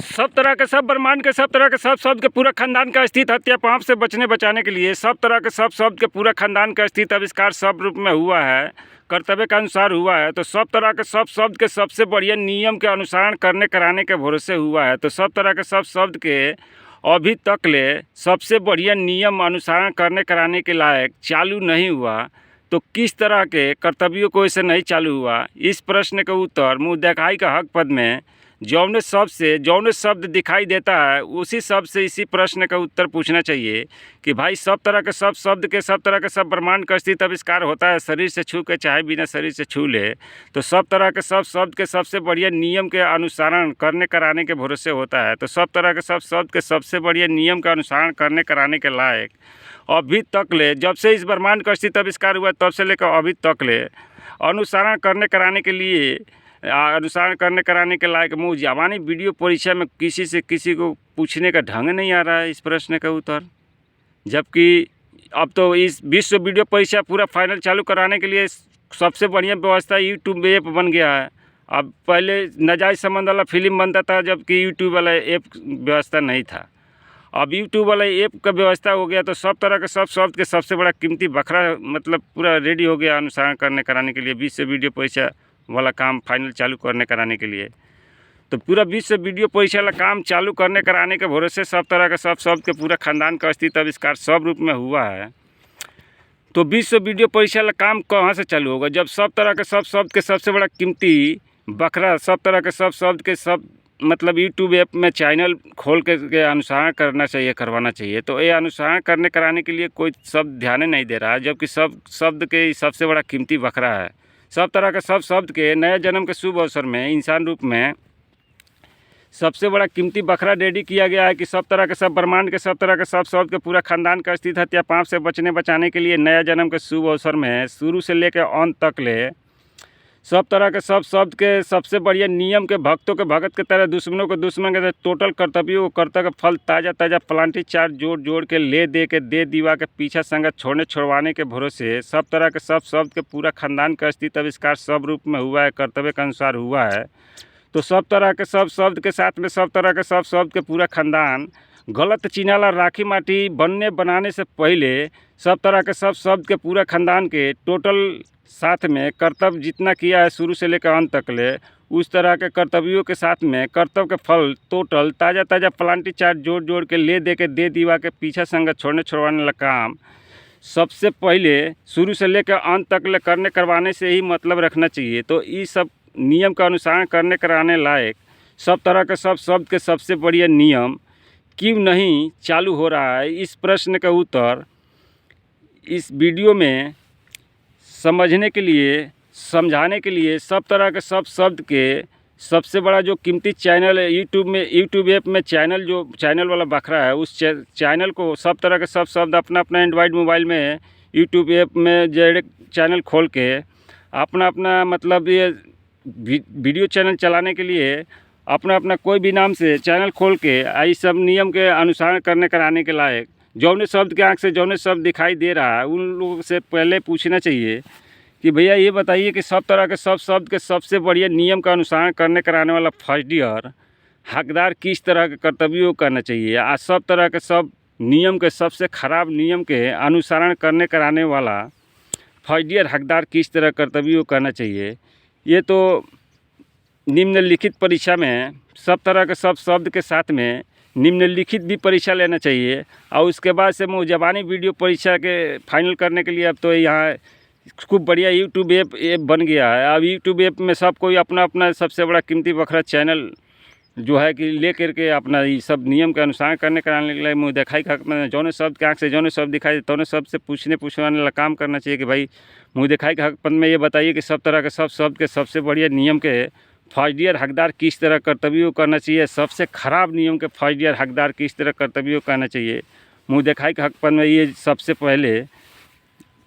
सब तरह के सब ब्रह्मांड के सब तरह के सब शब्द के पूरा खानदान का स्थित हत्या पाप से बचने बचाने के लिए सब तरह के सब शब्द के पूरा खानदान का स्थित आविष्कार सब रूप में हुआ है, कर्तव्य के अनुसार हुआ है। तो सब तरह के सब शब्द के सबसे बढ़िया नियम के अनुसरण करने कराने के भरोसे हुआ है। तो सब तरह के सब शब्द के अभी तक ले सबसे बढ़िया नियम अनुसरण करने कराने के लायक चालू नहीं हुआ, तो किस तरह के कर्तव्यों को इसे नहीं चालू हुआ? इस प्रश्न का उत्तर मुँह दिखाई का हक पद में जौने शब्द दिखाई देता है उसी शब्द से इसी प्रश्न का उत्तर पूछना चाहिए कि भाई सब तरह के सब शब्द के सब तरह के सब ब्रह्मांड का स्थित आविष्कार होता है शरीर से छू के, चाहे बिना शरीर से छू ले। तो सब तरह के सब शब्द के सबसे बढ़िया नियम के अनुसरण करने कराने के भरोसे होता है। तो सब तरह के सब शब्द के सबसे बढ़िया नियम का अनुसरण करने कराने के लायक अभी तक ले, जब से इस ब्रह्मांड का स्थित आविष्कार हुआ तब से लेकर अभी तक ले अनुसरण करने कराने के लिए अनुसरण करने कराने के लायक मुँह जबानी वीडियो परीक्षा में किसी से किसी को पूछने का ढंग नहीं आ रहा है इस प्रश्न का उत्तर। जबकि अब तो इस विश्व वीडियो परीक्षा पूरा फाइनल चालू कराने के लिए सबसे बढ़िया व्यवस्था यूट्यूब ऐप बन गया है। अब पहले नाजायज़ संबंध वाला फिल्म बनता था, जबकि यूट्यूब वाला ऐप व्यवस्था नहीं था। अब यूट्यूब वाला ऐप का व्यवस्था हो गया, तो सब तरह के सब शब्द के सबसे बड़ा कीमती बकरा मतलब पूरा रेडी हो गया अनुसरण करने कराने के लिए विश्व वीडियो परीक्षा वाला काम फाइनल चालू करने कराने के लिए। तो पूरा विश्व वीडियो परीक्षा वाला काम चालू करने कराने के भरोसे सब तरह के सब शब्द के पूरा खानदान का अस्तित्व आविष्कार सब रूप में हुआ है। तो विश्व वीडियो परीक्षा वाला काम कहाँ से चालू होगा? जब सब तरह के सब शब्द के सबसे बड़ा कीमती बकरा सब तरह के सब शब्द के सब मतलब यूट्यूब ऐप में चैनल खोल के अनुसरण करना चाहिए, करवाना चाहिए। तो ये अनुसरण करने कराने के लिए कोई शब्द ध्यान नहीं दे रहा है, जबकि सब शब्द के सबसे बड़ा कीमती बकरा है। सब तरह के सब शब्द के नए जन्म के शुभ अवसर में इंसान रूप में सबसे बड़ा कीमती बकरा रेडी किया गया है कि सब तरह के सब ब्रह्मांड के सब तरह के सब शब्द के पूरा खानदान का स्थित हत्या पाप से बचने बचाने के लिए नया जन्म के शुभ अवसर में शुरू से लेकर अंत तक ले सब तरह के सब शब्द के सबसे बढ़िया नियम के भक्तों के भगत के तरह, दुश्मनों को दुश्मन के तरह, टोटल कर्तव्यों को कर्तव्य का फल ताज़ा ताज़ा प्लांटी चार्ज जोड़ जोड़ के ले दे के दे दीवा के पीछा संगत छोड़ने छोड़वाने के भरोसे सब तरह के सब शब्द के पूरा खानदान का अस्तित्व आविष्कार सब रूप में हुआ है, कर्तव्य के अनुसार हुआ है। तो सब तरह के सब शब्द के साथ में सब तरह के सब शब्द के पूरा खानदान गलत चिनाला राखी माटी बनने बनाने से पहले सब तरह के सब शब्द के पूरा खानदान के टोटल साथ में कर्तव्य जितना किया है शुरू से लेकर अंत तक ले, उस तरह के कर्तव्यों के साथ में कर्तव्य के फल टोटल ताज़ा ताज़ा प्लांटी चार्ज जोड़ जोड़ के ले दे के दे दीवा के पीछा संगत छोड़ने छोड़वाने वाला काम सबसे पहले शुरू से लेकर अंत तक ले करने करवाने से ही मतलब रखना चाहिए। तो ये सब नियम का अनुसरण करने कराने लायक सब तरह के सब शब्द के सबसे बढ़िया नियम क्यों नहीं चालू हो रहा है? इस प्रश्न का उत्तर इस वीडियो में समझने के लिए, समझाने के लिए सब तरह के सब शब्द के सबसे बड़ा जो कीमती चैनल है यूट्यूब ऐप में चैनल वाला बकरा है, उस चैनल को सब तरह के सब शब्द अपना अपना एंड्रॉयड मोबाइल में यूट्यूब ऐप में डायरेक्ट चैनल खोल के अपना अपना मतलब ये वीडियो चैनल चलाने के लिए अपना अपना कोई भी नाम से चैनल खोल के इस सब नियम के अनुसरण करने कराने के लायक जौने शब्द के आँख से जौने शब्द दिखाई दे रहा है उन लोगों से पहले पूछना चाहिए कि भैया ये बताइए कि सब तरह के सब शब्द के सबसे बढ़िया नियम का अनुसरण करने कराने वाला फर्स्ट ईयर हकदार किस तरह के कर्तव्यों करना चाहिए? आज सब तरह के सब नियम के सबसे ख़राब नियम के अनुसरण करने कराने वाला फर्स्ट ईयर हकदार किस तरह कर्तव्यों करना चाहिए? ये तो निम्नलिखित परीक्षा में सब तरह के सब शब्द के साथ में निम्नलिखित भी परीक्षा लेना चाहिए, और उसके बाद से मुँह ज़बानी वीडियो परीक्षा के फाइनल करने के लिए अब तो यहाँ खूब बढ़िया यूट्यूब ऐप बन गया है। अब यूट्यूब ऐप में सब कोई अपना अपना सबसे बड़ा कीमती बकरा चैनल जो है कि ले करके अपना ये सब नियम के अनुसार करने कराने के लिए मुँह दिखाई का जौने शब्द के आँख से जौने शब्द दिखाई तौने शब्द से पूछवाने वाला काम करना चाहिए कि भाई मुँह दिखाई के हक में ये बताइए कि सब तरह के सब शब्द के सबसे बढ़िया नियम के फर्स्ट ईयर हकदार किस तरह कर्तव्यों करना चाहिए? सबसे ख़राब नियम के फर्स्ट ईयर हकदार किस तरह कर्तव्यों करना चाहिए? मुँह दिखाई के हक में ये सबसे पहले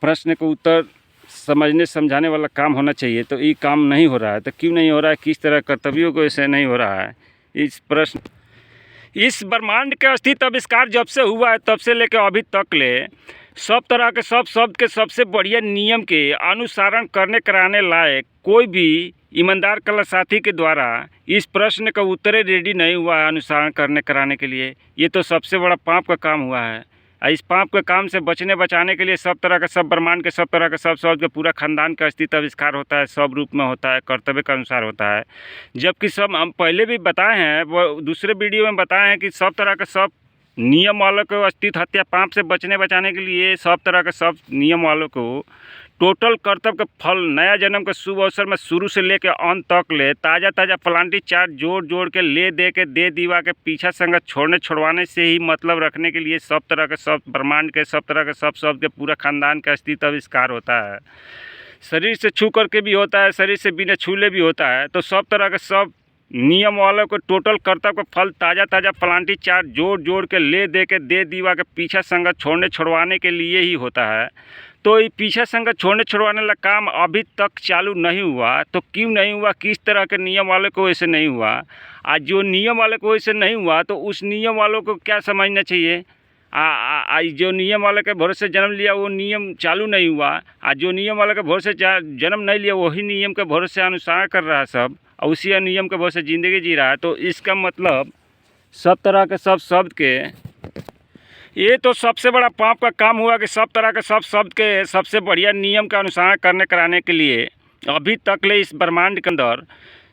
प्रश्न का उत्तर समझने समझाने वाला काम होना चाहिए। तो ये काम नहीं हो रहा है, तो क्यों नहीं हो रहा है? किस तरह कर्तव्यों को ऐसे नहीं हो रहा है? इस ब्रह्मांड के अस्तित्व आविष्कार जब से हुआ है तब से लेकर अभी तक ले सब तरह के सब शब्द के सबसे बढ़िया नियम के अनुसरण करने कराने लायक कोई भी ईमानदार कला साथी के द्वारा इस प्रश्न का उत्तर रेडी नहीं हुआ है अनुसरण करने कराने के लिए। ये तो सबसे बड़ा पाप का काम हुआ है। इस पाप के काम से बचने बचाने के लिए सब तरह का सब ब्रह्मांड के सब तरह के सब शब्द के पूरा खानदान का अस्तित्व आविष्कार होता है, सब रूप में होता है, कर्तव्य के अनुसार होता है। जबकि सब हम पहले भी बताए हैं, वो दूसरे वीडियो में बताए हैं कि सब तरह के सब नियम वालों को अस्तित्व हत्या पाप से बचने बचाने के लिए सब तरह के सब नियम वालों को टोटल कर्तव्य का फल नया जन्म के शुभ अवसर में शुरू से लेकर अंत तक ले ताज़ा ताज़ा प्लांटी चार्ट जोड़ जोड़ के ले दे के दे दीवा के पीछा संगत छोड़ने छुड़वाने से ही मतलब रखने के लिए सब तरह के सब ब्रह्मांड के सब तरह के सब शब्द के पूरा खानदान का अस्तित्व आविष्कार होता है। शरीर से छू करके भी होता है, शरीर से बिना छूले भी होता है। तो सब तरह के सब नियम वालों को टोटल कर्तव्य का फल ताज़ा ताज़ा प्लांटी चार्ट जोड़ जोड़ के ले दे के दे दीवा के पीछा संगत छोड़ने छुड़वाने के लिए ही होता है। तो ये पीछा संगत छोड़ने छुड़वाने वाला काम अभी तक चालू नहीं हुआ। तो क्यों नहीं हुआ, किस तरह के नियम वाले को वैसे नहीं हुआ? आज जो नियम वाले को वैसे नहीं हुआ तो उस नियम वालों को क्या समझना चाहिए? जो नियम वाले के भरोसे जन्म लिया वो नियम चालू नहीं हुआ। आज जो नियम वाले के भरोसे जन्म नहीं लिया वही नियम के भरोसे अनुसार कर रहा है सब, और उसी नियम के भरोसे ज़िंदगी जी रहा है। तो इसका मतलब सब तरह के सब शब्द के ये तो सबसे बड़ा पाप का काम हुआ कि सब तरह के सब शब्द के सबसे बढ़िया नियम का अनुसरण करने कराने के लिए अभी तक ले इस ब्रह्मांड के अंदर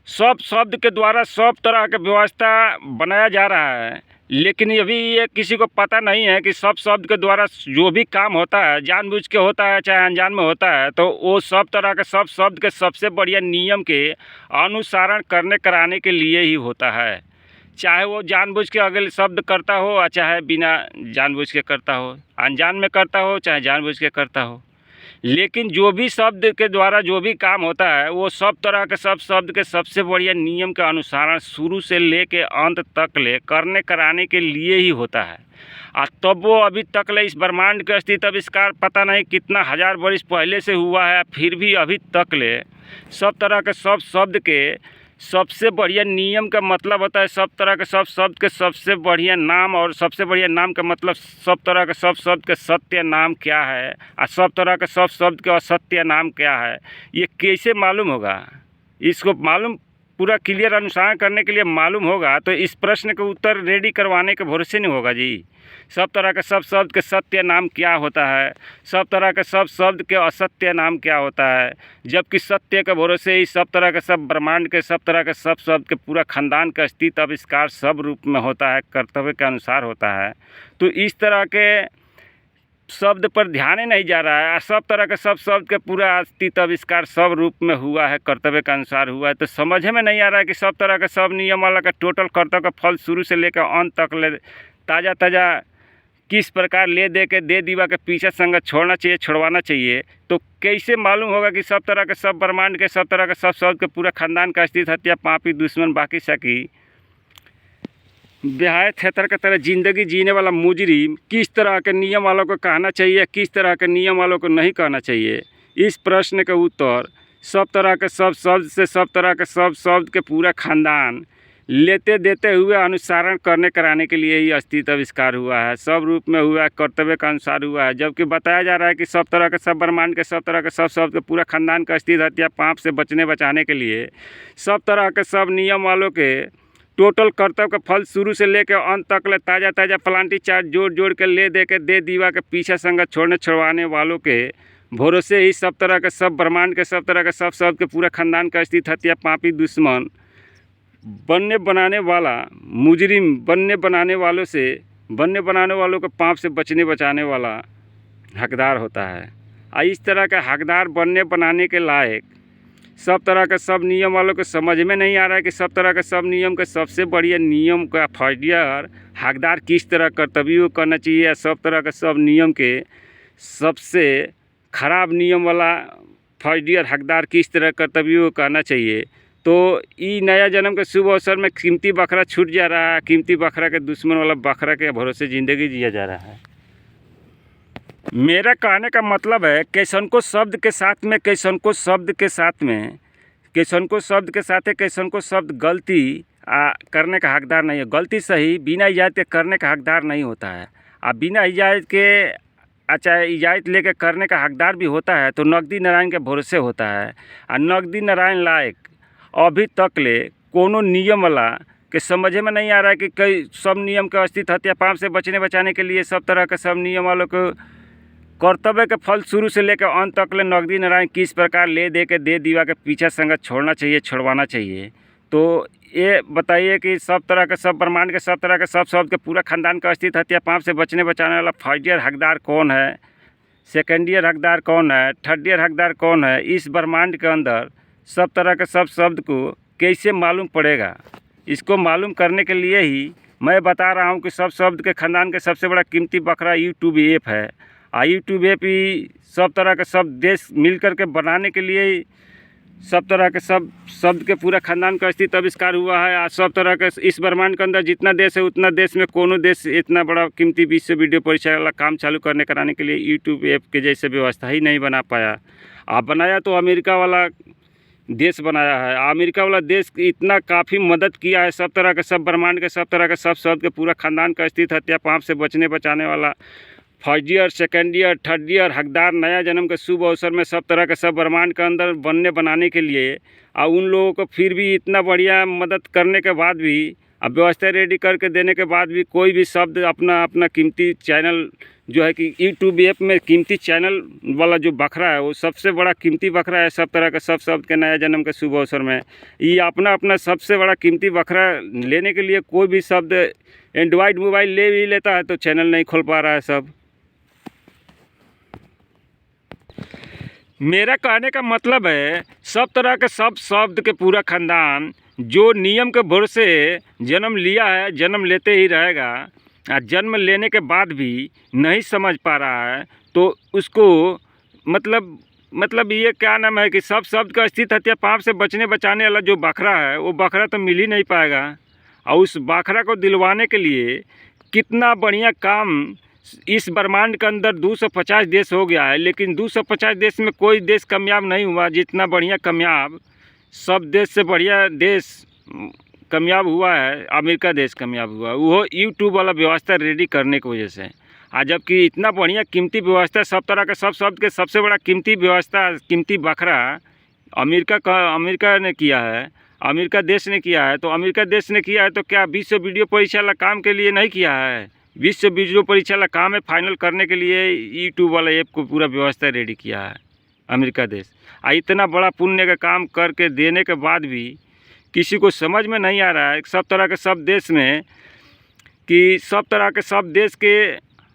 सब शब्द के द्वारा सब तरह के व्यवस्था बनाया जा रहा है। लेकिन अभी ये किसी को पता नहीं है कि सब शब्द के द्वारा जो भी काम होता है जानबूझ के होता है चाहे अनजान में होता है, तो वो सब तरह के सब शब्द के सबसे बढ़िया नियम के अनुसरण करने कराने के लिए ही होता है। चाहे वो जानबूझ के अगले शब्द करता हो और चाहे बिना जानबूझ के करता हो, अनजान में करता हो चाहे जानबूझ के करता हो। लेकिन जो भी शब्द के द्वारा जो भी काम होता है वो सब तरह के सब शब्द के सबसे बढ़िया नियम के अनुसार शुरू से लेके अंत तक ले करने कराने के लिए ही होता है। और तब वो अभी तक ले इस ब्रह्मांड का अस्तित्व आविष्कार पता नहीं कितना हजार वर्ष पहले से हुआ है, फिर भी अभी तक ले सब तरह के सब शब्द के सबसे बढ़िया नियम का मतलब होता है सब तरह के सब शब्द के सबसे बढ़िया नाम, और सबसे बढ़िया नाम का मतलब सब तरह के सब शब्द के सत्य नाम क्या है और सब तरह के सब शब्द के असत्य नाम क्या है। ये कैसे मालूम होगा? इसको मालूम पूरा क्लियर अनुसरण करने के लिए मालूम होगा तो इस प्रश्न के उत्तर रेडी करवाने के भरोसे नहीं होगा जी। सब तरह के सब शब्द के सत्य नाम क्या होता है, सब तरह के सब शब्द के असत्य नाम क्या होता है, जबकि सत्य के भरोसे ही सब तरह के सब ब्रह्मांड के सब तरह के सब शब्द के पूरा खानदान का अस्तित्व आविष्कार सब रूप में होता है, कर्तव्य के अनुसार होता है। तो इस तरह के शब्द पर ध्यान ही नहीं जा रहा है। सब तरह के सब शब्द के पूरा अस्तित्व आविष्कार सब रूप में हुआ है, कर्तव्य के अनुसार हुआ है। तो समझ में नहीं आ रहा है कि सब तरह के सब नियम वाला का टोटल कर्तव्य का फल शुरू से लेकर अंत तक ले ताज़ा ताज़ा किस प्रकार ले दे के दे दीवा के पीछे संगत छोड़ना चाहिए छुड़वाना चाहिए। तो कैसे मालूम होगा कि सब तरह के सब ब्रह्मांड के सब तरह के सब शब्द के पूरा खानदान का अस्तित्व हत्या पापी दुश्मन बाकी सकी बेहाय थेतर की तरह ज़िंदगी जीने वाला मुजरिम किस तरह के नियम वालों को कहना चाहिए, किस तरह के नियम वालों को नहीं कहना चाहिए? इस प्रश्न का उत्तर सब तरह के सब शब्द से सब तरह के सब शब्द के पूरा खानदान लेते देते हुए अनुसरण करने कराने के लिए ही अस्तित्व आविष्कार हुआ है, सब रूप में हुआ है, कर्तव्य के अनुसार हुआ है। जबकि बताया जा रहा है कि सब तरह के सब ब्रह्मांड के सब तरह के सब शब्द के पूरा खानदान का अस्तित्व हत्या पाप से बचने बचाने के लिए सब तरह के सब नियम वालों के टोटल कर्तव्य का फल शुरू से लेकर अंत तक ले ताज़ा ताज़ा प्लांटी चार्ट जोड़ जोड़ के ले दे के दे दीवा के पीछे संगत छोड़ने छुड़वाने वालों के भरोसे ही सब तरह के सब ब्रह्मांड के सब तरह के सब शब्द के पूरा खानदान का अस्तित्व हत्या पापी दुश्मन बनने बनाने वाला मुजरिम बनने बनाने वालों को पाप से बचने बचाने वाला हकदार होता है। और इस तरह का हकदार बनने बनाने के लायक सब तरह के सब नियम वालों को समझ में नहीं आ रहा है कि सब तरह के सब नियम के सबसे बढ़िया नियम का फर्स्ट हकदार किस तरह कर्तव्य करना चाहिए, या सब तरह के सब नियम के सबसे खराब नियम वाला फर्स्ट हकदार किस तरह कर्तव्य करना चाहिए। तो ई नया जन्म के शुभ अवसर में कीमती बकरा छूट जा रहा है, कीमती बकरा के दुश्मन वाला बकरा के भरोसे ज़िंदगी जिया जा रहा है। मेरा कहने का मतलब है कैसन को शब्द के साथ में कैसन को शब्द के साथ में कैसन को शब्द के साथ है कैसन को शब्द गलती करने का हकदार नहीं है। गलती सही बिना इजाज़त के करने का हकदार नहीं होता है। बिना इजाज़त के अच्छा इजाज़त लेके करने का हकदार भी होता है तो नगदी नारायण के भरोसे होता है। और नगदी नारायण लायक अभी तक ले कोनो नियम वाला के समझे में नहीं आ रहा है कि कई सब नियम के अस्तित्व हत्या पाप से बचने बचाने के लिए सब तरह के सब नियम वालों को कर्तव्य के फल शुरू से लेकर अंत तक ले नगदी नारायण किस प्रकार ले दे के दे दीवा के पीछे संगत छोड़ना चाहिए, छुड़वाना चाहिए। तो ये बताइए कि सब तरह के सब ब्रह्मांड के सब तरह के सब शब्द के पूरा खानदान का अस्तित्व हत्या पाप से बचने बचाने वाला फर्स्ट ईयर हकदार कौन है, सेकेंड ईयर हकदार कौन है, थर्ड ईयर हकदार कौन है, इस ब्रह्मांड के अंदर सब तरह के सब शब्द को कैसे मालूम पड़ेगा। इसको मालूम करने के लिए ही मैं बता रहा हूँ कि सब शब्द के खानदान के सबसे बड़ा कीमती बकरा यूट्यूब ऐप है। यूट्यूब ऐप ही सब तरह के सब देश मिल कर के बनाने के लिए ही सब तरह के सब शब्द के पूरा खानदान का अस्तित्व आविष्कार हुआ है। आज सब तरह के इस ब्रह्मांड के अंदर जितना देश है उतना देश में कोनो देश इतना बड़ा कीमती विश्व वीडियो परिचय वाला काम चालू करने कराने के लिए यूट्यूब ऐप के जैसे व्यवस्था ही नहीं बना पाया। आप बनाया तो अमेरिका वाला देश बनाया है। अमेरिका वाला देश इतना काफ़ी मदद किया है सब तरह के सब ब्रह्मांड के सब तरह के सब शब्द के पूरा खानदान का अस्तित्व हत्या पाप से बचने बचाने वाला first year, second year, third year हकदार नया जन्म के शुभ अवसर में सब तरह के सब ब्रह्मांड के अंदर बनाने के लिए और उन लोगों को फिर भी इतना बढ़िया मदद करने के बाद भी अब व्यवस्था रेडी करके देने के बाद भी कोई भी शब्द अपना अपना कीमती चैनल जो है कि यूट्यूब ऐप में कीमती चैनल वाला जो बकरा है वो सबसे बड़ा कीमती बकरा है सब तरह के सब शब्द के नया जन्म के शुभ अवसर में। ये अपना अपना सबसे बड़ा कीमती बकरा लेने के लिए कोई भी शब्द एंड्रॉयड मोबाइल ले भी लेता है तो चैनल नहीं खोल पा रहा है सब। मेरा कहने का मतलब है सब तरह के सब शब्द के पूरा खानदान जो नियम के भरोसे जन्म लिया है जन्म लेते ही रहेगा और जन्म लेने के बाद भी नहीं समझ पा रहा है तो उसको मतलब ये क्या नाम है कि सब शब्द का अस्तित्व हत्या पाप से बचने बचाने वाला जो बकरा है वो बकरा तो मिल ही नहीं पाएगा। और उस बकरा को दिलवाने के लिए कितना बढ़िया काम इस ब्रह्मांड के अंदर 250 देश हो गया है, लेकिन 250 देश में कोई देश कामयाब नहीं हुआ जितना बढ़िया कामयाब सब देश से बढ़िया देश कामयाब हुआ है अमेरिका देश कामयाब हुआ वो यूट्यूब वाला व्यवस्था रेडी करने की वजह से। आज जबकि इतना बढ़िया कीमती व्यवस्था सब तरह के सब शब्द के सबसे बड़ा कीमती व्यवस्था कीमती बकरा अमेरिका ने किया है, अमेरिका देश ने किया है। तो अमेरिका देश ने किया है तो क्या विश्व वीडियो परीक्षा वाला काम के लिए नहीं किया है? विश्व वीडियो परीक्षा वाला काम है फाइनल करने के लिए यूट्यूब वाला ऐप को पूरा व्यवस्था रेडी किया है अमेरिका देश। इतना बड़ा पुण्य का काम करके देने के बाद भी किसी को समझ में नहीं आ रहा है सब तरह के सब देश में कि सब तरह के सब देश के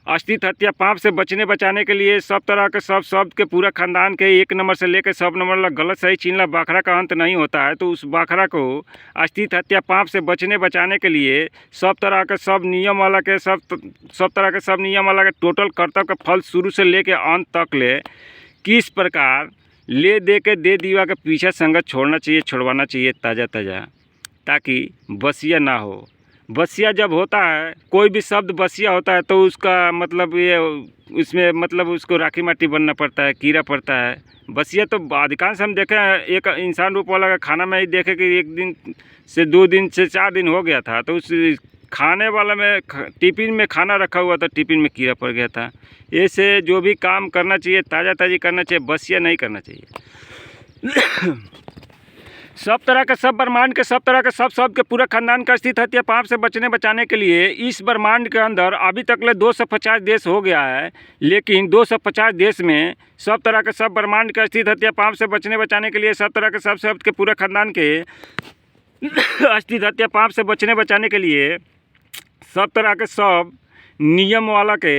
अस्तित्व हत्या पाप से बचने बचाने के लिए सब तरह के सब शब्द के पूरा खानदान के एक नंबर से लेकर सब नंबर ला गलत सही चीनला बकरा का अंत नहीं होता है। तो उस बकरा को अस्तित्व हत्या पाप से बचने बचाने के लिए सब तरह के सब नियम वाला के सब तरह के सब नियम वाला के टोटल कर्तव्य के फल शुरू से लेकर अंत तक ले किस प्रकार ले दे के दे दीवा के पीछे संगत छोड़ना चाहिए, छुड़वाना चाहिए ताज़ा ताज़ा, ताकि बसिया ना हो। बसिया जब होता है कोई भी शब्द बसिया होता है तो उसका मतलब ये उसमें मतलब उसको राखी माटी बनना पड़ता है, कीड़ा पड़ता है। बसिया तो अधिकांश हम देखे हैं एक इंसान रूप वाला का खाना में ही देखे कि 1 दिन से 2 दिन से 4 दिन हो गया था तो उस खाने वाला में टिफिन में खाना रखा हुआ था, टिफिन में कीड़ा पड़ गया था। ऐसे जो भी काम करना चाहिए ताज़ा ताज़ी करना चाहिए, बसिया नहीं करना चाहिए। सब तरह के सब ब्रह्मांड के सब तरह के सब शब्द के पूरा खानदान का अस्तित्व हत्या पाप से बचने बचाने के लिए इस ब्रह्मांड के अंदर अभी तक ले 250 देश हो गया है, लेकिन 250 देश में सब तरह के सब ब्रह्मांड के अस्तित्व हत्या पाप से बचने बचाने के लिए सब तरह के सब शब्द के पूरा खानदान के अस्तित्व हत्या पाप से बचने बचाने के लिए सब तरह के सब नियम वाला के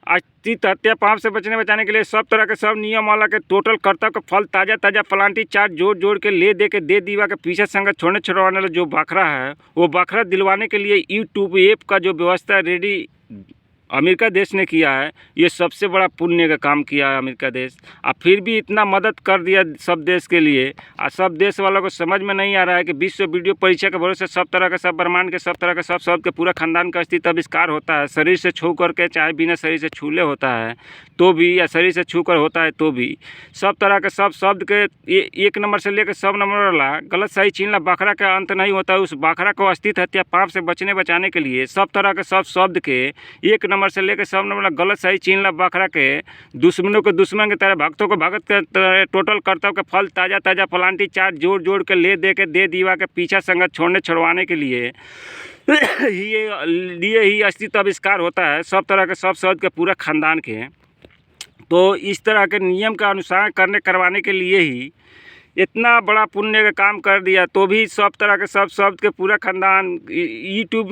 अस्तित्व हत्या पाप से बचने बचाने के लिए सब तरह के सब नियम वाला के टोटल कर्तव्य का फल ताज़ा ताज़ा प्लांटी चार्ट जोड़ के ले दे के दे दीवा के पीछे संगत छोड़ने छुड़वाने वाला जो बकरा है वो बकरा दिलवाने के लिए यूट्यूब ऐप का जो व्यवस्था रेडी अमेरिका देश ने किया है। ये सबसे बड़ा पुण्य का काम किया है अमेरिका देश। और फिर भी इतना मदद कर दिया सब देश के लिए और सब देश वालों को समझ में नहीं आ रहा है कि विश्व वीडियो परीक्षा के भरोसे सब तरह के सब ब्रह्मांड के सब तरह के सब शब्द के पूरा खानदान का अस्तित्व आविष्कार होता है। शरीर से छू करके चाहे बिना शरीर से छूले होता है तो भी या शरीर से छू कर होता है तो भी सब तरह के सब शब्द के एक नंबर से लेकर सब नंबर वाला गलत सही चीनला बकरा का अंत नहीं होता है। उस बकरा को अस्तित्व हत्या पाप से बचने बचाने के लिए सब तरह के सब शब्द के एक नंबर नंबर से लेकर 100 नंबर गलत सही चीन ला बखरा के दुश्मनों को दुश्मन की तरह भक्तों को भगत के तरह टोटल कर्तव्य के फल ताज़ा ताज़ा पलांटी चाट जोड़ जोड़ के ले दे के दे दीवा के पीछा संगत छोड़ने छुड़वाने के लिए ही अस्तित्व आविष्कार होता है सब तरह के सब शब्द के पूरा खानदान के। तो इस तरह के नियम का अनुसरण करवाने के लिए ही इतना बड़ा पुण्य का काम कर दिया, तो भी सब तरह के सब शब्द के पूरा खानदान यूट्यूब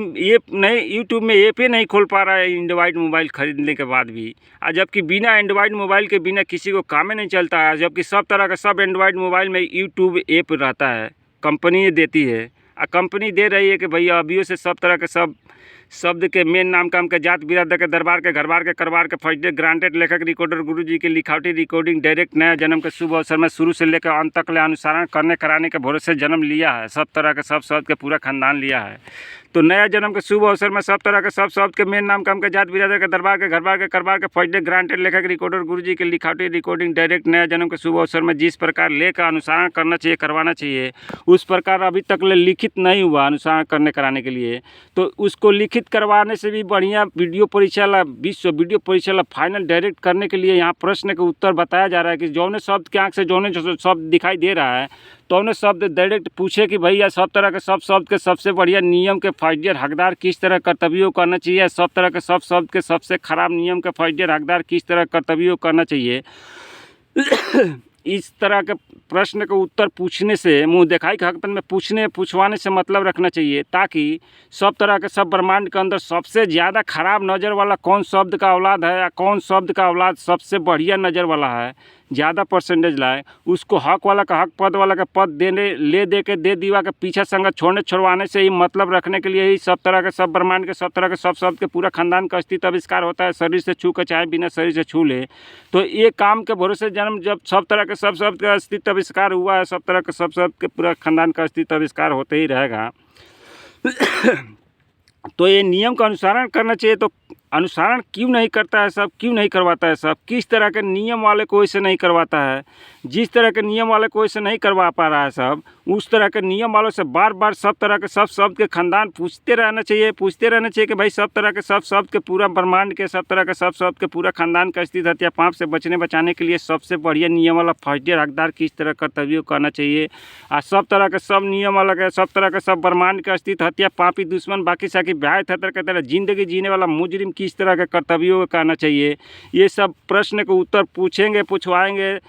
में ऐप ही नहीं खोल पा रहा है एंड्रॉइड मोबाइल खरीदने के बाद भी। जबकि बिना एंड्रॉइड मोबाइल के बिना किसी को काम ही नहीं चलता है, जबकि सब तरह का सब एंड्रॉइड मोबाइल में यूट्यूब ऐप रहता है, कंपनी देती है। कंपनी दे रही है कि भैया अभियों से सब तरह के सब शब्द के मेन नाम काम के जात बिरादर के दरबार के घरबार के करबार के फर्स्ट डे ग्रांटेड लेखक रिकॉर्डर गुरु जी की लिखावटी रिकॉर्डिंग डायरेक्ट नया जन्म के शुभ अवसर में शुरू से लेकर अंत तक ले अनुसरण करने कराने के भरोसे जन्म लिया है, सब तरह के सब शब्द के पूरा खानदान लिया है। तो नया जन्म के शुभ अवसर में सब तरह के सब शब्द के मेन नाम काम के जात बिरादर के दरबार के घरबार के करबार के फर्स्ट डे ग्रांटेड लेखक रिकॉर्डर गुरु जी की लिखावटी रिकॉर्डिंग डायरेक्ट नया जन्म के शुभ अवसर में जिस प्रकार लेकर अनुसरण करना चाहिए करवाना चाहिए उस प्रकार अभी तक ले लिखित नहीं हुआ अनुसरण करने कराने के लिए। तो उसको लिखित करवाने से भी बढ़िया वीडियो परीक्षा ला विश्व वीडियो परीक्षा ला फाइनल डायरेक्ट करने के लिए यहाँ प्रश्न के उत्तर बताया जा रहा है कि जौने शब्द के आँख से जौने शब्द दिखाई दे रहा है तो उन्हें शब्द डायरेक्ट पूछे कि भैया सब तरह के सब शब्द के सबसे बढ़िया नियम के फर्स्ट ईयर हकदार किस तरह कर्तव्यों करना चाहिए, सब तरह के सब शब्द के सबसे खराब नियम के फर्स्ट ईयर हकदार किस तरह कर्तव्यों करना चाहिए। इस तरह के प्रश्न का उत्तर पूछने से मुंह दिखाई के हकपन में पूछवाने से मतलब रखना चाहिए, ताकि सब तरह के सब ब्रह्मांड के अंदर सबसे ज़्यादा खराब नज़र वाला कौन शब्द का औलाद है या कौन शब्द का औलाद सबसे बढ़िया नज़र वाला है, ज़्यादा परसेंटेज लाए, उसको हक वाला का हक पद वाला का पद दे के दे दीवा के पीछा संगत छोड़ने छुड़वाने से ही मतलब रखने के लिए ही सब तरह के सब ब्रह्मांड के सब तरह के सब शब्द के पूरा खानदान का अस्तित्व आविष्कार होता है। शरीर से छू के चाहे बिना शरीर से छू ले, तो ये काम के भरोसे जन्म जब सब तरह के सब शब्द का अस्तित्व आविष्कार हुआ है, सब तरह के सब शब्द के पूरा खानदान का अस्तित्व आविष्कार होते ही रहेगा। तो ये नियम का अनुसरण करना चाहिए। तो अनुसरण क्यों नहीं करता है सब, क्यों नहीं करवाता है सब, किस तरह के नियम वाले को ऐसे नहीं करवाता है, जिस तरह के नियम वाले को ऐसे नहीं करवा पा रहा है सब, उस तरह के नियम वालों से बार बार सब तरह के सब शब्द के खानदान पूछते रहना चाहिए कि भाई सब तरह के सब शब्द के पूरा ब्रह्मांड के सब तरह के सब शब्द के पूरा खानदान का स्थित हत्या पाप से बचाने के लिए सबसे बढ़िया नियम वाला फर्स्ट ईयर हकदार किस तरह कर्तव्य करना चाहिए। और सब तरह के सब नियम वाला के सब तरह के सब ब्रह्मांड का स्थित हत्या पापी दुश्मन बाकी साकी ब्याह थतर के तरह जिंदगी जीने वाला मुजरिम किस तरह के कर्तव्यों का करना चाहिए। ये सब प्रश्न के उत्तर पूछवाएंगे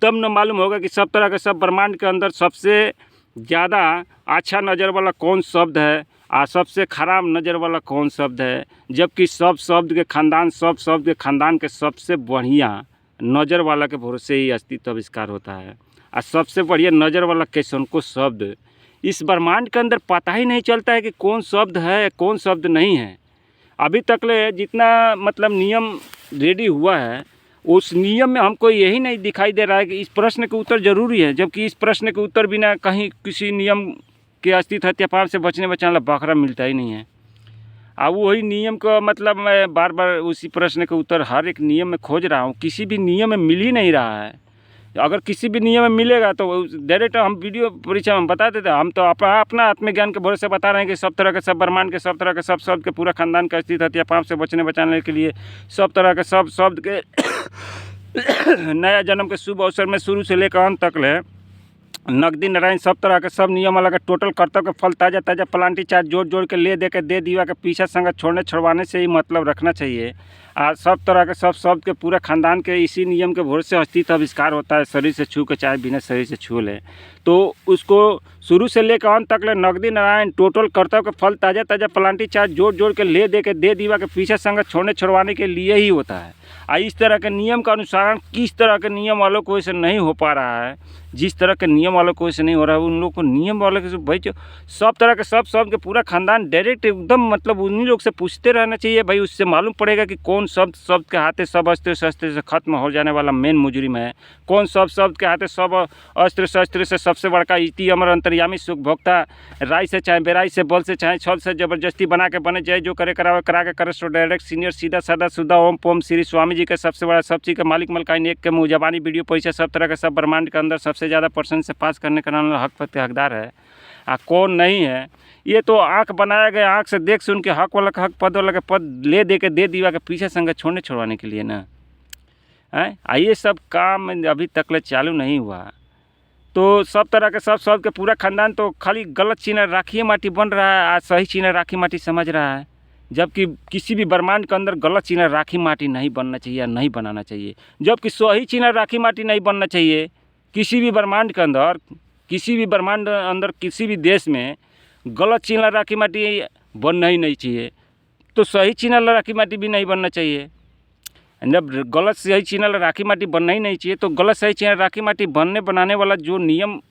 तब न मालूम होगा कि सब तरह के सब ब्रह्मांड के अंदर सबसे ज़्यादा अच्छा नज़र वाला कौन शब्द है और सबसे ख़राब नज़र वाला कौन शब्द है। जबकि सब शब्द के खानदान के सबसे बढ़िया नज़र वाला के भरोसे ही अस्तित्व आविष्कार होता है। और सबसे बढ़िया नज़र वाला कैसन को शब्द इस ब्रह्मांड के अंदर पता ही नहीं चलता है कि कौन शब्द है कौन शब्द नहीं है। अभी तक ले जितना मतलब नियम रेडी हुआ है उस नियम में हमको यही नहीं दिखाई दे रहा है कि इस प्रश्न के उत्तर ज़रूरी है, जबकि इस प्रश्न के उत्तर बिना कहीं किसी नियम के अस्तित्व हत्या पाप से बचने वाला बकरा मिलता ही नहीं है। अब वही नियम का मतलब मैं बार बार उसी प्रश्न के उत्तर हर एक नियम में खोज रहा हूँ, किसी भी नियम में मिल ही नहीं रहा है। अगर किसी भी नियम में मिलेगा तो डायरेक्ट हम वीडियो परीक्षा में बता देते। हम तो अपना आत्मज्ञान के भरोसे बता रहे हैं कि सब तरह के सब ब्रह्मांड के सब तरह के सब शब्द के पूरा खानदान का स्थित हत्या पाप से बचाने के लिए सब तरह के सब शब्द के नया जन्म के शुभ अवसर में शुरू से लेकर अंत तक ले नकदी नारायण सब तरह के सब नियम वाला का टोटल कर्तव्य के फल ताज़ा प्लांटी चार्ट जोड़ के ले दे के दे दीवा के पीछा संगत छोड़ने छुड़वाने से ही मतलब रखना चाहिए। और सब तरह के सब शब्द के पूरा खानदान के इसी नियम के भरोसे अस्तित्व आविष्कार होता है। शरीर से छू के चाहे बिना शरीर से छू ले, तो उसको शुरू से लेकर अंत तक ले नकदी नारायण टोटल कर्तव्य के फल ताज़ा प्लांटी चार्ट जोड़ के ले दे के दे दीवा के पीछा संगत छोड़ने छुड़वाने के लिए ही होता है। इस तरह के नियम का अनुसरण किस तरह के नियम वालों को ऐसे नहीं हो पा रहा है, जिस तरह के नियम वालों को ऐसे नहीं हो रहा है उन लोग को नियम वालों के भाई जो सब तरह के सब शब्द के पूरा खानदान डायरेक्ट एकदम मतलब उन्हीं लोग से पूछते रहना चाहिए। भाई उससे मालूम पड़ेगा कि कौन शब्द के हाथे सब अस्त्र शस्त्र से ख़त्म हो जाने वाला मेन मुजरिम है, कौन सब शब्द के हाथे सब अस्त्र शस्त्र से सबसे बड़का इति अमर अंतर्यामी सुख भोक्ता राय से चाहे बेराई से बल से चाहे छल से जबरदस्ती बना के बने जाए जो करे करावे करा के करे सो डायरेक्ट सीनियर सीधा सादा सुधा ओम पोम श्री स्वामी जी के सबसे बड़ा सब चीज़ का मालिक मलकाइन एक के मुँह जबानी वीडियो परीक्षा सब तरह के सब ब्रह्मांड के अंदर सबसे ज़्यादा % से पास करने का हक हकदार है। कौन नहीं है। ये तो आँख बनाया गया, आँख से देख सुन के हक वाला का हक, पद वाला का पद ले दे के दे दिया के पीछे संगत छोड़ने छुड़वाने के लिए ना है। ये सब काम अभी तक ले चालू नहीं हुआ। तो सब तरह के सब के पूरा खानदान तो खाली गलत चीना राखी माटी बन रहा है, आज सही चीना राखी माटी समझ रहा है, जबकि किसी भी ब्रह्मांड के अंदर गलत चीना राखी माटी नहीं बनना चाहिए या नहीं बनाना चाहिए। जबकि सही चीना राखी माटी नहीं बनना चाहिए किसी भी ब्रह्मांड के अंदर, किसी भी ब्रह्मांड अंदर किसी भी देश में गलत चीना राखी माटी बनना ही नहीं चाहिए, तो सही चीना राखी माटी भी नहीं बनना चाहिए। जब गलत सही चीना राखी माटी बनना ही नहीं चाहिए, तो गलत सही चीना राखी माटी बनने बनाने वाला जो नियम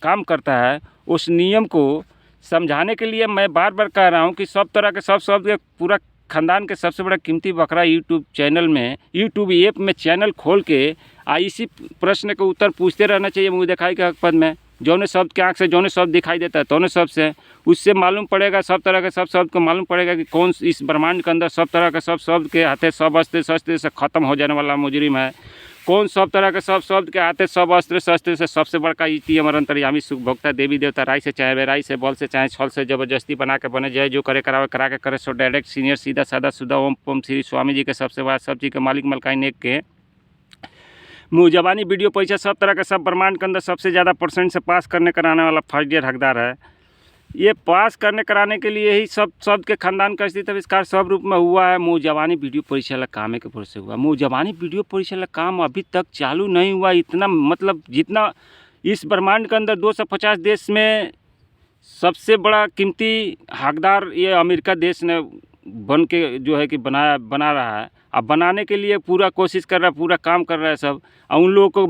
काम करता है, उस नियम को समझाने के लिए मैं बार बार कह रहा हूँ कि सब तरह के सब के पूरा ख़ानदान के सबसे बड़ा कीमती बकरा यूट्यूब चैनल में, यूट्यूब ऐप में चैनल खोल के इसी प्रश्न के उत्तर पूछते रहना चाहिए मुँह दिखाई के हक पद में। जौने शब्द के आँख से जौने शब्द दिखाई देता है तौने शब्द से, उससे मालूम पड़ेगा, सब तरह के सब शब्द को मालूम पड़ेगा कि कौन इस ब्रह्मांड के अंदर सब तरह के सब शब्द के हाथे सब अस्त्र शस्त्र से ख़त्म हो जाने वाला मुजरिम है, कौन सब तरह के सब शब्द के हाथे सब अस्त्र शस्त्र से सबसे बड़का इति अमर अंतर्यामी सुख भोक्ता देवी देवता, राय से चाहे बेराई से, बल से चाहे छल से, जबरदस्ती बना के बने जाए, जो करे करावे करा के करे, सो डायरेक्ट सीनियर सीधा सादा सुधा ओम पम श्री स्वामी जी के सबसे बड़ा सब चीज़ के मालिक मलकाई नेक के मुँह जबानी वीडियो पैसा सब तरह के सब ब्रह्मांड के अंदर सबसे ज़्यादा % से पास करने कराने वाला फर्स्ट ईयर हकदार है। ये पास करने कराने के लिए ही सब शब्द के खानदान का अस्तित्व आविष्कार सब रूप में हुआ है। मुँह जबानी वीडियो परिचालक काम के भरोसे हुआ। मुँह जबानी वीडियो परिचालक काम अभी तक चालू नहीं हुआ। इतना मतलब जितना इस ब्रह्मांड के अंदर 250 देश में सबसे बड़ा कीमती हकदार ये अमेरिका देश ने बन के जो है कि बना रहा है। अब बनाने के लिए पूरा कोशिश कर रहा है, पूरा काम कर रहा है सब, और उन लोगों को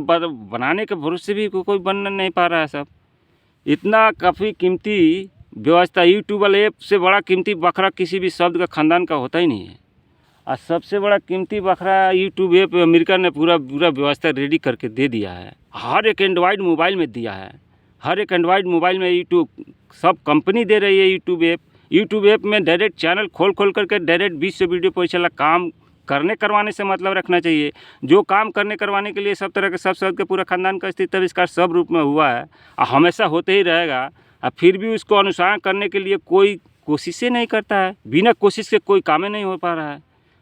बनाने के भरोसे भी कोई बन नहीं पा रहा है सब। इतना काफ़ी कीमती व्यवस्था यूट्यूब वाले ऐप से बड़ा कीमती बकरा किसी भी शब्द का खानदान का होता ही नहीं है। और सबसे बड़ा कीमती बकरा यूट्यूब ऐप अमेरिका ने पूरा व्यवस्था रेडी करके दे दिया है। हर एक एंड्रॉयड मोबाइल में दिया है, हर एक एंड्रॉयड मोबाइल में यूट्यूब सब कंपनी दे रही है। यूट्यूब ऐप में डायरेक्ट चैनल खोल करके डायरेक्ट 20 से वीडियो परिचालक काम करने करवाने से मतलब रखना चाहिए। जो काम करने करवाने के लिए सब तरह के सब शब्द के पूरा खानदान का अस्तित्व आविष्कार सब रूप में हुआ है और हमेशा होते ही रहेगा। और फिर भी उसको अनुसरण करने के लिए कोई कोशिशें नहीं करता है। बिना कोशिश के कोई काम नहीं हो पा रहा है।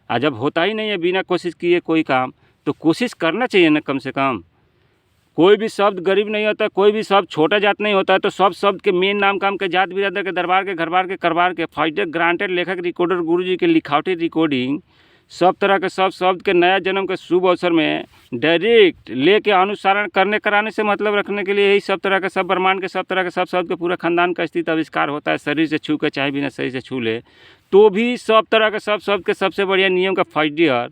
और जब होता ही नहीं है बिना कोशिश किए कोई काम, तो कोशिश करना चाहिए ना कम से कम। कोई भी शब्द गरीब नहीं होता, कोई भी शब्द छोटा जात नहीं होता है। तो सब शब्द के मेन नाम काम के जात बिरादर के दरबार के घरबार के करबार के फाइटर ग्रांटेड लेखक रिकॉर्डर गुरुजी के लिखावटी रिकॉर्डिंग सब तरह के सब शब्द के नया जन्म के शुभ अवसर में डायरेक्ट लेके अनुसरण करने कराने से मतलब रखने के लिए यही सब तरह के सब ब्रह्मांड के सब तरह के सब शब्द के पूरा खानदान का अस्तित्व आविष्कार होता है। शरीर से छू के चाहे बिना शरीर से छू ले तो भी सब तरह के सब शब्द के सबसे बढ़िया नियम का फर्स्ट ईयर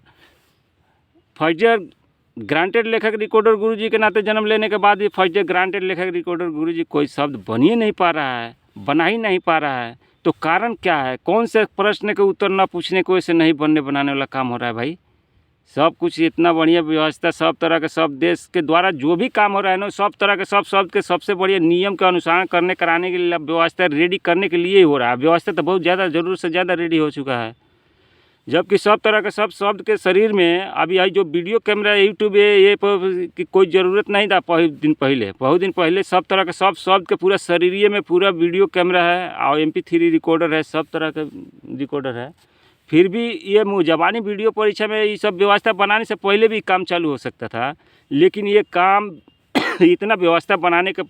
ग्रांटेड लेखक रिकॉर्डर गुरुजी के नाते जन्म लेने के बाद भी फर्स्ट ईयर ग्रांटेड लेखक रिकॉर्डर गुरुजी कोई शब्द बन ही नहीं पा रहा है, बना ही नहीं पा रहा है। तो कारण क्या है? कौन से प्रश्न के उत्तर ना पूछने को ऐसे नहीं बनने बनाने वाला काम हो रहा है भाई। सब कुछ इतना बढ़िया व्यवस्था सब तरह के सब देश के द्वारा जो भी काम हो रहा है ना, सब तरह के सब शब्द के सबसे बढ़िया नियम के अनुसार करने कराने के लिए व्यवस्था रेडी करने के लिए ही हो रहा है। व्यवस्था तो बहुत ज़्यादा ज़रूरत से ज़्यादा रेडी हो चुका है। जबकि सब तरह के सब शब्द के शरीर में अभी आई जो वीडियो कैमरा यूट्यूब ये की कोई ज़रूरत नहीं था। बहुत दिन पहले सब तरह के सब शब्द के पूरा शरीर में पूरा वीडियो कैमरा है और MP3 रिकॉर्डर है, सब तरह का रिकॉर्डर है। फिर भी ये मुँह जबानी वीडियो परीक्षा में ये सब व्यवस्था बनाने से पहले भी काम चालू हो सकता था, लेकिन ये काम इतना व्यवस्था बनाने के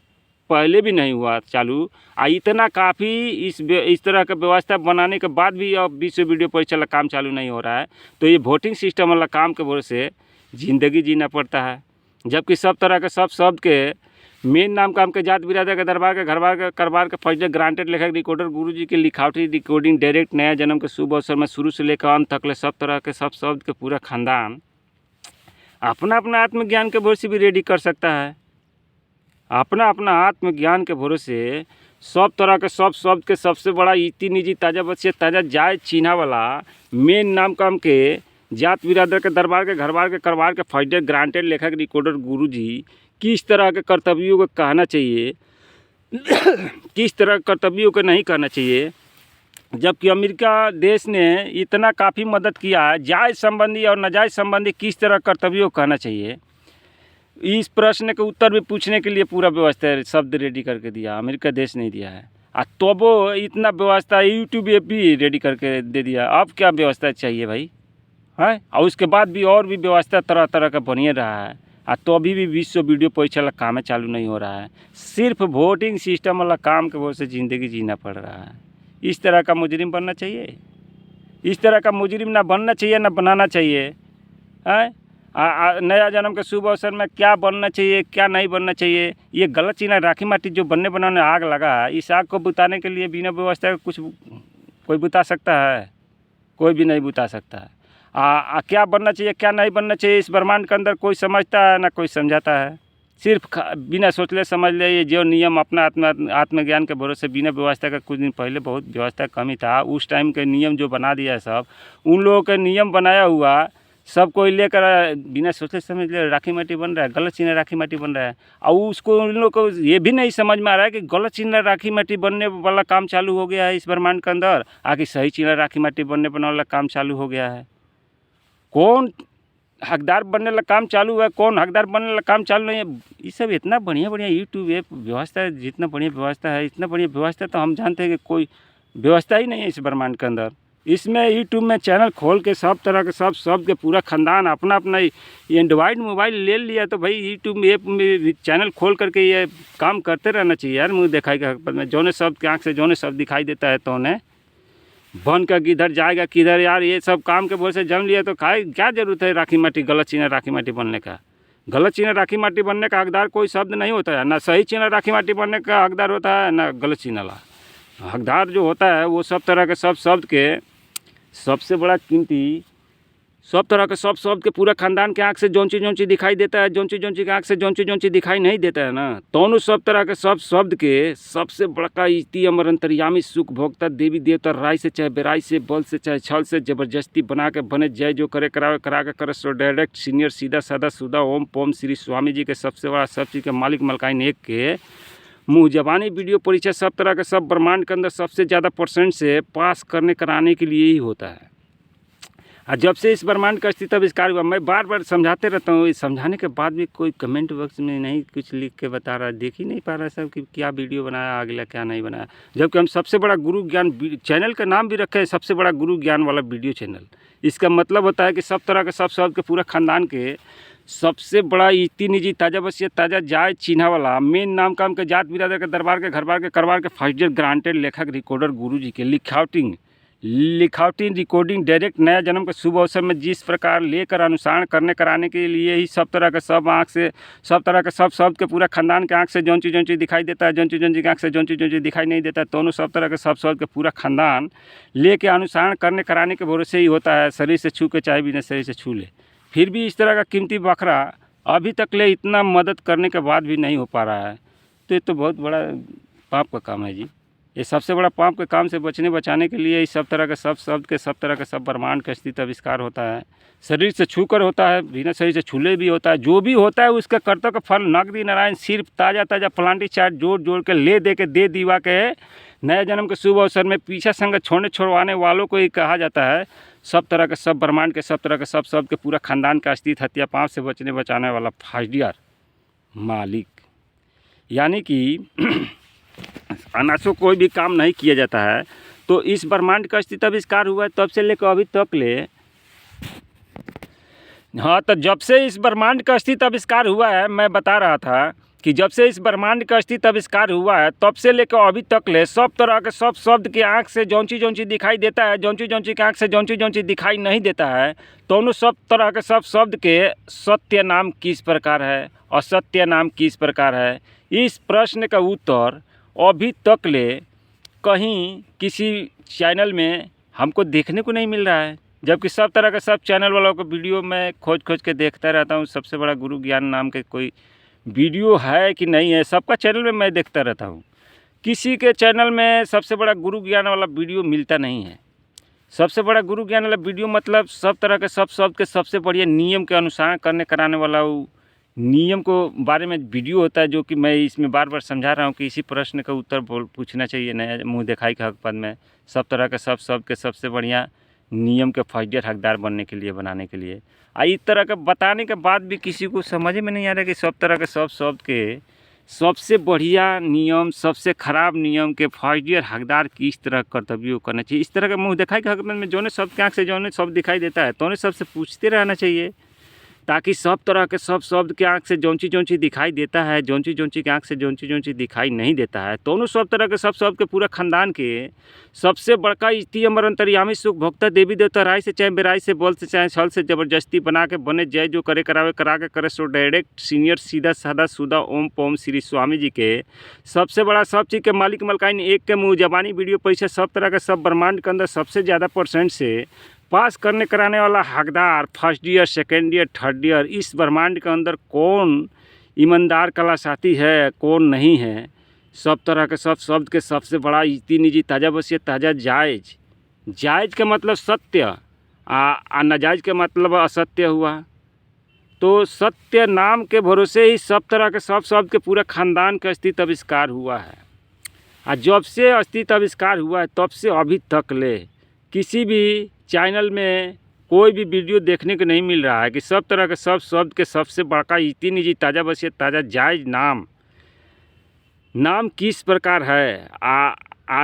पहले भी नहीं हुआ चालू। इतना काफ़ी इस तरह का व्यवस्था बनाने के बाद भी अब 20 वीडियो परिचालक काम चालू नहीं हो रहा है। तो ये वोटिंग सिस्टम वाला काम के भरोसे ज़िंदगी जीना पड़ता है। जबकि सब तरह के सब शब्द के मेन नाम काम के जात बिरादर के दरबार के घरबार के करबार के फर्स्ट ग्रांटेड लेखक रिकॉर्डर गुरुजी के लिखावटी रिकॉर्डिंग डायरेक्ट नया जन्म के शुभ अवसर में शुरू से लेकर अंत तक सब तरह के सब शब्द के पूरा खानदान अपना अपना आत्मज्ञान के भरोसे भी रेडी कर सकता है। अपना अपना आत्मज्ञान के भरोसे सब तरह के सब शब्द के सबसे बड़ा इति निजी ताज़ा बच्चे ताज़ा जाय चिन्हा वाला मेन नाम काम के जात बिरादर के दरबार के घरबार के करबार के फर्स्ट ग्रांटेड लेखक रिकॉर्डर गुरुजी किस तरह के कर्तव्यों को कहना चाहिए किस तरह के कर्तव्यों को नहीं कहना चाहिए। जबकि अमेरिका देश ने इतना काफ़ी मदद किया है, जायज़ संबंधी और नाजायज़ संबंधी किस तरह कर्तव्यों को कहना चाहिए। इस प्रश्न के उत्तर भी पूछने के लिए पूरा व्यवस्था शब्द रेडी करके दिया, अमेरिका देश नहीं दिया है। तो वो इतना व्यवस्था यूट्यूब ऐप भी रेडी करके दे दिया, अब क्या व्यवस्था चाहिए भाई है। और उसके बाद भी और भी व्यवस्था तरह तरह का बनिए रहा है। तो अभी भी विश्व वीडियो परीक्षा वाला काम चालू नहीं हो रहा है, सिर्फ वोटिंग सिस्टम वाला काम के वजह से ज़िंदगी जीना पड़ रहा है। इस तरह का मुजरिम बनना चाहिए, इस तरह का मुजरिम ना बनना चाहिए ना बनाना चाहिए है। नया जन्म के शुभ अवसर में क्या बनना चाहिए क्या नहीं बनना चाहिए, ये गलत चीज़ है। राखी माटी जो बनने बनाने आग लगा है, इस आग को बुताने के लिए बिना व्यवस्था कुछ कोई बुता सकता है? कोई भी नहीं बुता सकता है। क्या बनना चाहिए क्या नहीं बनना चाहिए इस ब्रह्मांड के अंदर कोई समझता है ना कोई समझाता है। सिर्फ बिना सोच ले समझ ले, ये जो नियम अपना आत्मज्ञान के भरोसे बिना व्यवस्था का, कुछ दिन पहले बहुत व्यवस्था कमी था, उस टाइम के नियम जो बना दिया है सब, उन लोगों के नियम बनाया हुआ सब कोई लेकर बिना सोचे समझ ले राखी माटी बन रहा है, गलत चीज़ राखी माटी बन रहा है। और उसको उन लोग को ये भी नहीं समझ में आ रहा है कि गलत चीज़ राखी माटी बनने वाला काम चालू हो गया है इस ब्रह्मांड के अंदर, आगे सही चीज़ राखी माटी बनने वाला काम चालू हो गया है। कौन हकदार बनने वाला काम चालू है, कौन हकदार बनने वाला काम चालू नहीं है। ये सब इतना बढ़िया बढ़िया यूट्यूब ऐप व्यवस्था है, जितना बढ़िया व्यवस्था है, इतना बढ़िया व्यवस्था तो हम जानते हैं कि कोई व्यवस्था ही नहीं है इस ब्रह्मांड के अंदर। इसमें यूट्यूब में चैनल खोल के सब तरह के सब के पूरा ख़ानदान अपना अपना एंड्रॉइड मोबाइल ले लिया, तो भाई यूट्यूब ऐप में चैनल खोल करके ये काम करते रहना चाहिए यार। मुँह दिखाई के हक में जौने शब्द के आँख से जौने शब्द दिखाई देता है तो उन्हें बन का किधर जाएगा किधर यार, ये सब काम के बोल से जम लिया तो खाए क्या ज़रूरत है राखी माटी गलत चीज़ राखी माटी बनने का। गलत चीज़ राखी माटी बनने का हकदार कोई शब्द नहीं होता है, ना सही चीज़ राखी माटी बनने का हकदार होता है ना गलत चीज़ वाला हकदार जो होता है। वो सब तरह के सब शब्द के सबसे बड़ा कीमती, सब तरह के सब शब्द के पूरा खानदान के आँख से जौन चीज़ दिखाई देता है, जौन चीज़ के आँख से जौन चीज़ दिखाई नहीं देता है ना, दोनों सब तरह के सब शब्द के सबसे बड़का इति अमर अंतर्यामी सुख भोक्ता देवी देवता राय से चाहे बेराई से बल से चाहे छल से जबरदस्ती बना के बने जय जो करे करावे करा के करे सो डायरेक्ट सीनियर सीधा सादा सुधा ओम पोम श्री स्वामी जी के सबसे बड़ा सब चीज़ के मालिक मलकाइन एक के मुँह जबानी वीडियो परीक्षा सब तरह के सब ब्रह्मांड के अंदर सबसे ज़्यादा % से पास करने कराने के लिए ही होता है। और जब से इस ब्रह्मांड का अस्तित्व आविष्कार हुआ, मैं बार बार समझाते रहता हूँ, इस समझाने के बाद भी कोई कमेंट बॉक्स में नहीं कुछ लिख के बता रहा, देख ही नहीं पा रहा सब कि क्या वीडियो बनाया अगला क्या नहीं बनाया। जबकि हम सबसे बड़ा गुरु ज्ञान चैनल का नाम भी रखे है सबसे बड़ा गुरु ज्ञान वाला वीडियो चैनल। इसका मतलब होता है कि सब तरह के सब शब्द के पूरा खानदान के सबसे बड़ा इति निजी ताज़ा वसीयत ताज़ा जायज चिन्हा वाला मेन नाम काम के जात बिरादर के दरबार के घर बार के करबार के फर्स्ट ईयर ग्रांटेड लेखक रिकॉर्डर गुरु जी के लिखावटी रिकॉर्डिंग डायरेक्ट नया जन्म के शुभ अवसर में जिस प्रकार लेकर अनुसरण करने कराने के लिए ही सब तरह के सब आँख से सब तरह के सब शब्द के पूरा खानदान के आँख से जौन चीज़ दिखाई देता है, जौन चीज़ के आँख से जौन चीज़ दिखाई नहीं देता है, दोनों सब तरह के सब शब्द के पूरा खानदान लेके अनुसरण करने कराने के भरोसे ही होता है। शरीर से छू के चाहे बिना शरीर से छू ले, फिर भी इस तरह का कीमती बकरा अभी तक ले इतना मदद करने के बाद भी नहीं हो पा रहा है, तो ये तो बहुत बड़ा पाप का काम है जी। ये सबसे बड़ा पाप के काम से बचाने के लिए इस सब तरह के सब शब्द के सब तरह के सब ब्रह्मांड का अस्तित्व आविष्कार होता है। शरीर से छू कर होता है, बिना शरीर से छूले भी होता है। जो भी होता है उसका कर्तव्य का फल नकदी नारायण सिर्फ ताज़ा प्लांटी चार्ट जोड़ के ले दे के दे दीवा के नए जन्म के शुभ अवसर में पीछा संग छोड़वाने वालों को ही कहा जाता है सब तरह के सब ब्रह्मांड के सब तरह के सब शब्द के पूरा खानदान का अस्तित्व हत्या पाप से बचाने वाला फाइडियर मालिक। यानी कि अनासो कोई भी काम नहीं किया जाता है तो इस ब्रह्मांड का अस्तित्व आविष्कार हुआ है तब से लेकर अभी तक ले। हाँ, तो जब से इस ब्रह्मांड का अस्तित्व आविष्कार हुआ है, मैं बता रहा था कि जब से इस ब्रह्मांड का अस्तित्व आविष्कार हुआ है तब से लेकर अभी तक ले सब तरह के सब शब्द के आँख से जौन चीज़ दिखाई देता है, जौन चीज़ के आँख से जौन चीज़ दिखाई नहीं देता है, दोनों सब तरह के सब शब्द के सत्य नाम किस प्रकार है, असत्य नाम किस प्रकार है, इस प्रश्न का उत्तर अभी तक ले कहीं किसी चैनल में हमको देखने को नहीं मिल रहा है। जबकि सब तरह के सब चैनल वालों को वीडियो में खोज के देखता रहता हूँ, सबसे बड़ा गुरु ज्ञान नाम के कोई वीडियो है कि नहीं है, सबका चैनल में मैं देखता रहता हूँ। किसी के चैनल में सबसे बड़ा गुरु ज्ञान वाला वीडियो मिलता नहीं है। सबसे बड़ा गुरु ज्ञान वाला वीडियो मतलब सब तरह के सब शब्द के सबसे बढ़िया नियम के अनुसार करने कराने वाला वो नियम को बारे में वीडियो होता है, जो कि मैं इसमें बार बार समझा रहा हूँ कि इसी प्रश्न का उत्तर पूछना चाहिए नया मुँह दिखाई के हक पद में। सब तरह के सब शब्द के सबसे बढ़िया नियम के फर्स्ट ईयर हकदार बनने के लिए, बनाने के लिए। इस तरह का बताने के बाद भी किसी को समझ में नहीं आ रहा कि सब तरह के सब शब्द के सबसे बढ़िया नियम, सबसे ख़राब नियम के फर्स्ट ईयर हकदार किस तरह कर्तव्य करना चाहिए। इस तरह का मुँह दिखाई के हक में जौने शब्द के आँख से जौने शब्द दिखाई देता है तौने सबसे पूछते रहना चाहिए, ताकि सब तरह के सब शब्द के आँख से जौन चीज़ दिखाई देता है, जौन चीज़ के आँख से जौन चीज़ दिखाई नहीं देता है, दोनों सब तरह के सब शब्द के पूरा खानदान के सबसे बड़का इष्टि अमर अंतर्यामी सुख भोक्ता देवी देवता राय से चाहे बेराई से बल से चाहे छल से जबरदस्ती बना के बने जय जो करे करावे करा के करे सो डायरेक्ट सीनियर सीधा सादा सुदा ओम पोम श्री स्वामी जी के सबसे बड़ा सब चीज़ के मालिक मलकाइन एक के मुँह जबानी वीडियो पैसा सब तरह के सब ब्रह्मांड के अंदर सबसे ज़्यादा % से पास करने कराने वाला हकदार first year, second year, third year, इस ब्रह्मांड के अंदर कौन ईमानदार कला साथी है, कौन नहीं है। सब तरह के सब शब्द के सबसे बड़ा इज्जती निजी ताज़ा वसीयत ताज़ा जायज़। जायज़ का मतलब सत्य, नाजायज़ का मतलब असत्य हुआ। तो सत्य नाम के भरोसे ही सब तरह के सब शब्द के पूरा खानदान का अस्तित्व आविष्कार हुआ है। जब से अस्तित्व आविष्कार हुआ है तब से अभी तक ले किसी भी चैनल में कोई भी वीडियो देखने को नहीं मिल रहा है कि सब तरह के सब शब्द के सबसे बड़का इज्जती निजी ताज़ा वसीयत ताज़ा जायज़ नाम किस प्रकार है,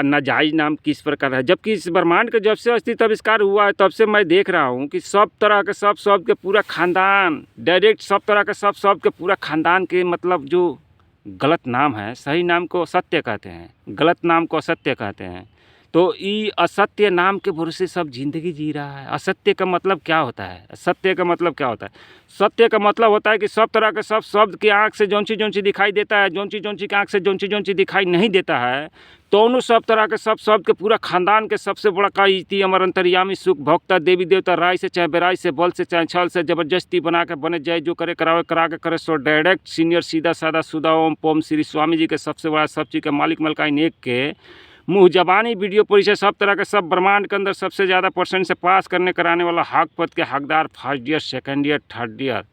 नाजायज़ नाम किस प्रकार है। जबकि इस ब्रह्मांड का जब से अस्तित्व आविष्कार हुआ है तब से मैं देख रहा हूँ कि सब तरह के सब शब्द के पूरा खानदान डायरेक्ट सब तरह के सब शब्द के पूरा खानदान के मतलब जो गलत नाम है, सही नाम को सत्य कहते हैं, गलत नाम को असत्य कहते हैं। तो ये असत्य नाम के भरोसे सब जिंदगी जी रहा है। असत्य का मतलब क्या होता है? सत्य का मतलब क्या होता है? सत्य का मतलब होता है कि सब तरह के सब शब्द के आँख से जौन चीज़ दिखाई देता है, जौन चीज़ के आँख से जौन चीज़ दिखाई नहीं देता है, दोनों सब तरह के सब शब्द के पूरा खानदान के सबसे बड़ा का इज्जती अमर अंतर्यामी सुख भोक्ता देवी देवता राय से चाहे बेराई से बल से चाहे छल से जबरदस्ती बना के बने जय जो करे करावे करा के करे सो डायरेक्ट सीनियर सीधा सादा सुदा ओम पोम श्री स्वामी जी के सबसे बड़ा सब चीज़ के मालिक मलकाइन एक के मुँह जबानी वीडियो परिचय सब तरह के सब ब्रह्मांड के अंदर सबसे ज़्यादा % से पास करने कराने वाला हक पद के हकदार first year, second year, third year.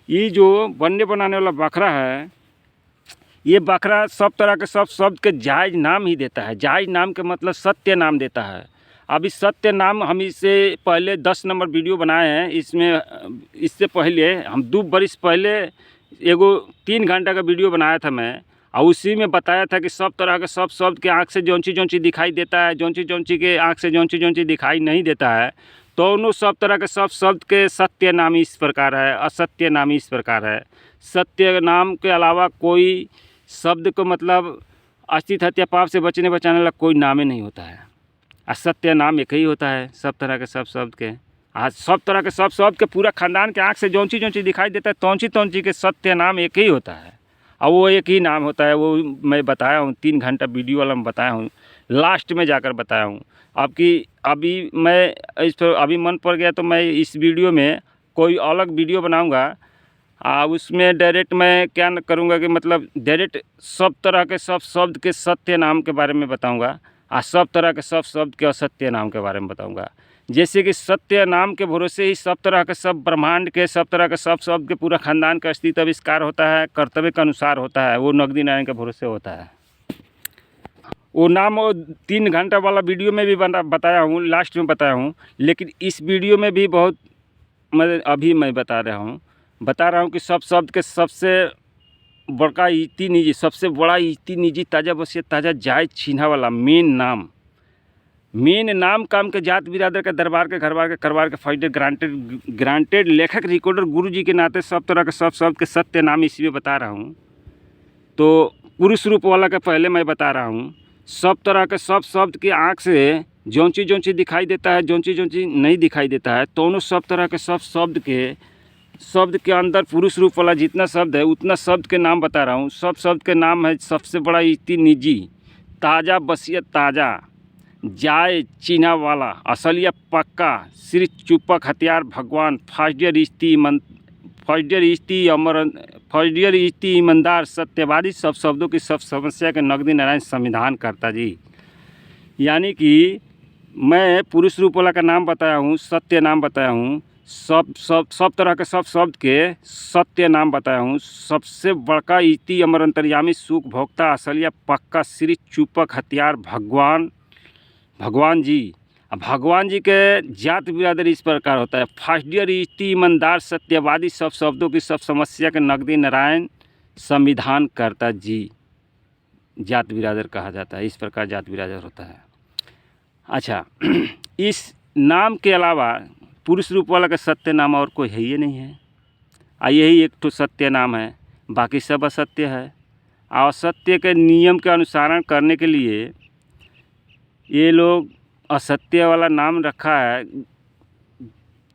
ये जो बनने बनाने वाला बकरा है, ये बकरा सब तरह के सब शब्द के जायज़ नाम ही देता है। जायज़ नाम के मतलब सत्य नाम देता है। अब इस सत्य नाम हम इससे पहले 10 नंबर वीडियो बनाए हैं। इससे पहले हम 2 बरस पहले एगो 3 घंटा का वीडियो बनाया था मैं, और उसी में बताया था कि सब तरह के सब शब्द के आँख से जौन चीज़ दिखाई देता है, जौन चीज़ के आँख से जौन चीज़ दिखाई नहीं देता है, दोनों सब तरह के सब शब्द के सत्य नाम इस प्रकार है, असत्य नाम इस प्रकार है। सत्य नाम के अलावा कोई शब्द को मतलब अस्तित्व हत्या पाप से बचने बचाने वाला कोई नाम ही नहीं होता है। असत्य नाम एक ही होता है सब तरह के सब शब्द के। आज सब तरह के सब शब्द के पूरा खानदान के आँख से जौन चीज़ दिखाई देता है तौन चीज़ के सत्य नाम एक ही होता है, और वो एक ही नाम होता है। वो मैं बताया हूँ 3 घंटा वीडियो वाला में बताया हूँ, लास्ट में जाकर बताया हूँ। अभी मैं इस पर अभी मन पड़ गया तो मैं इस वीडियो में कोई अलग वीडियो बनाऊँगा, उसमें डायरेक्ट मैं क्या करूँगा कि मतलब डायरेक्ट सब तरह के सब शब्द के सत्य नाम के बारे में बताऊँगा, सब तरह के सब शब्द के असत्य नाम के बारे में बताऊँगा। जैसे कि सत्य नाम के भरोसे ही सब तरह के सब ब्रह्मांड के सब तरह के सब शब्द के पूरा खानदान का अस्तित्व आविष्कार होता है, कर्तव्य के अनुसार होता है, वो नकदी नारायण के भरोसे होता है। वो नाम 3 घंटा वाला वीडियो में भी बताया हूँ, लास्ट में बताया हूँ, लेकिन इस वीडियो में भी बहुत मैं बता रहा हूँ कि सब शब्द के सबसे बड़का इज्जती निजी, सबसे बड़ा इज्जती निजी ताज़ा वसीयत ताज़ा जायज़ छीना वाला मेन नाम काम के जात बिरादर के दरबार के घरबार के करबार के फायदे ग्रांटेड लेखक रिकॉर्डर गुरु जी के नाते सब तरह के सब शब्द के सत्य नाम इसमें बता रहा हूँ। तो पुरुष रूप वाला के पहले मैं बता रहा हूँ, सब तरह के सब शब्द की आँख से जौन चीज़ दिखाई देता है, जौन चीज़ नहीं दिखाई देता है, दोनों सब तरह के सब शब्द के अंदर पुरुष रूप वाला जितना शब्द है उतना शब्द के नाम बता रहा हूँ। सब शब्द के नाम है सबसे बड़ा इज्जती निजी ताज़ा वसीयत ताज़ा जाय चिन्हा वाला असलिया पक्का श्री चुपक हथियार भगवान फर्स्ट ईयर इष्टि ईमानदार सत्यवादी सब शब्दों की सब समस्या के नकदी नारायण संविधान करता जी। यानी कि मैं पुरुष रूप वाला का नाम बताया हूँ, सत्य नाम बताया हूँ, सब तरह के सब शब्द के सत्य नाम बताया हूँ। सबसे बड़का इष्टि अमर अंतर्यामी सुख भोक्ता असलिया पक्का श्री चुपक हथियार भगवान जी। अब भगवान जी के जात बिरादरी इस प्रकार होता है। फर्स्ट डियर इष्टि ईमानदार सत्यवादी सब शब्दों की सब समस्या के नकदी नारायण संविधान करता जी जात बिरादर कहा जाता है। इस प्रकार जात बिरादर होता है। अच्छा इस नाम के अलावा पुरुष रूप वाला का सत्य नाम और कोई है ही नहीं है। यही एक तो सत्य नाम है, बाकी सब असत्य है। असत्य के नियम के अनुसरण करने के लिए ये लोग असत्य वाला नाम रखा है।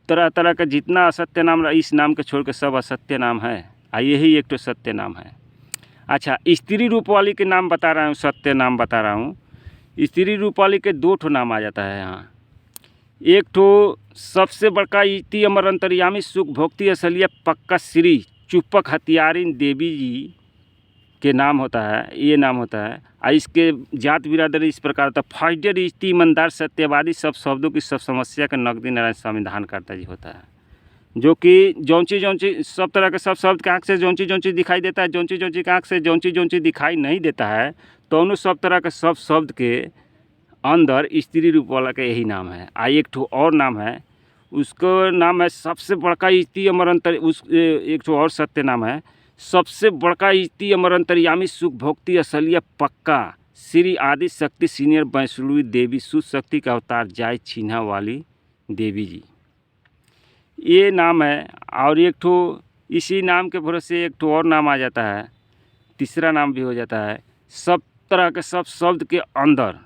तरह तरह का जितना असत्य नाम इस नाम के छोड़ के सब असत्य नाम है। यही एक तो सत्य नाम है। अच्छा स्त्री रूप वाली के नाम बता रहा हूँ, सत्य नाम बता रहा हूँ। स्त्री रूप वाली के दो ठो नाम आ जाता है यहाँ। एक ठो सबसे बड़का इति अमर अंतर्यामी सुख भोक्ति असलिया पक्का श्री चुपक हथियारिन देवी जी के नाम होता है, ये नाम होता है। इसके जात बिरादरी इस प्रकार होता है। फर्स्ट डियर इष्टि ईमानदार सत्यवादी सब शब्दों की सब समस्या का नकदी नारायण संविधान करता जी होता है। जो कि जौन चीज सब तरह के सब शब्द के आँख से जौन चीज दिखाई देता है, जौन चीज के आँख से जौन चीज दिखाई नहीं देता है, तो उन सब तरह के सब शब्द के अंदर स्त्री रूप वाला का यही नाम है। एक ठो और नाम है, उसको नाम है सबसे बड़का इति अमर अंतर। उस एक ठो और सत्य नाम है, सबसे बड़का इति अमर अंतर्यामी सुख भोक्ति असलिया पक्का श्री आदि शक्ति सीनियर वैष्णवी देवी सुशक्ति का अवतार जाय चिन्हा वाली देवी जी, ये नाम है। और एक ठो इसी नाम के भरोसे एक ठो और नाम आ जाता है, तीसरा नाम भी हो जाता है। सब तरह के सब शब्द के अंदर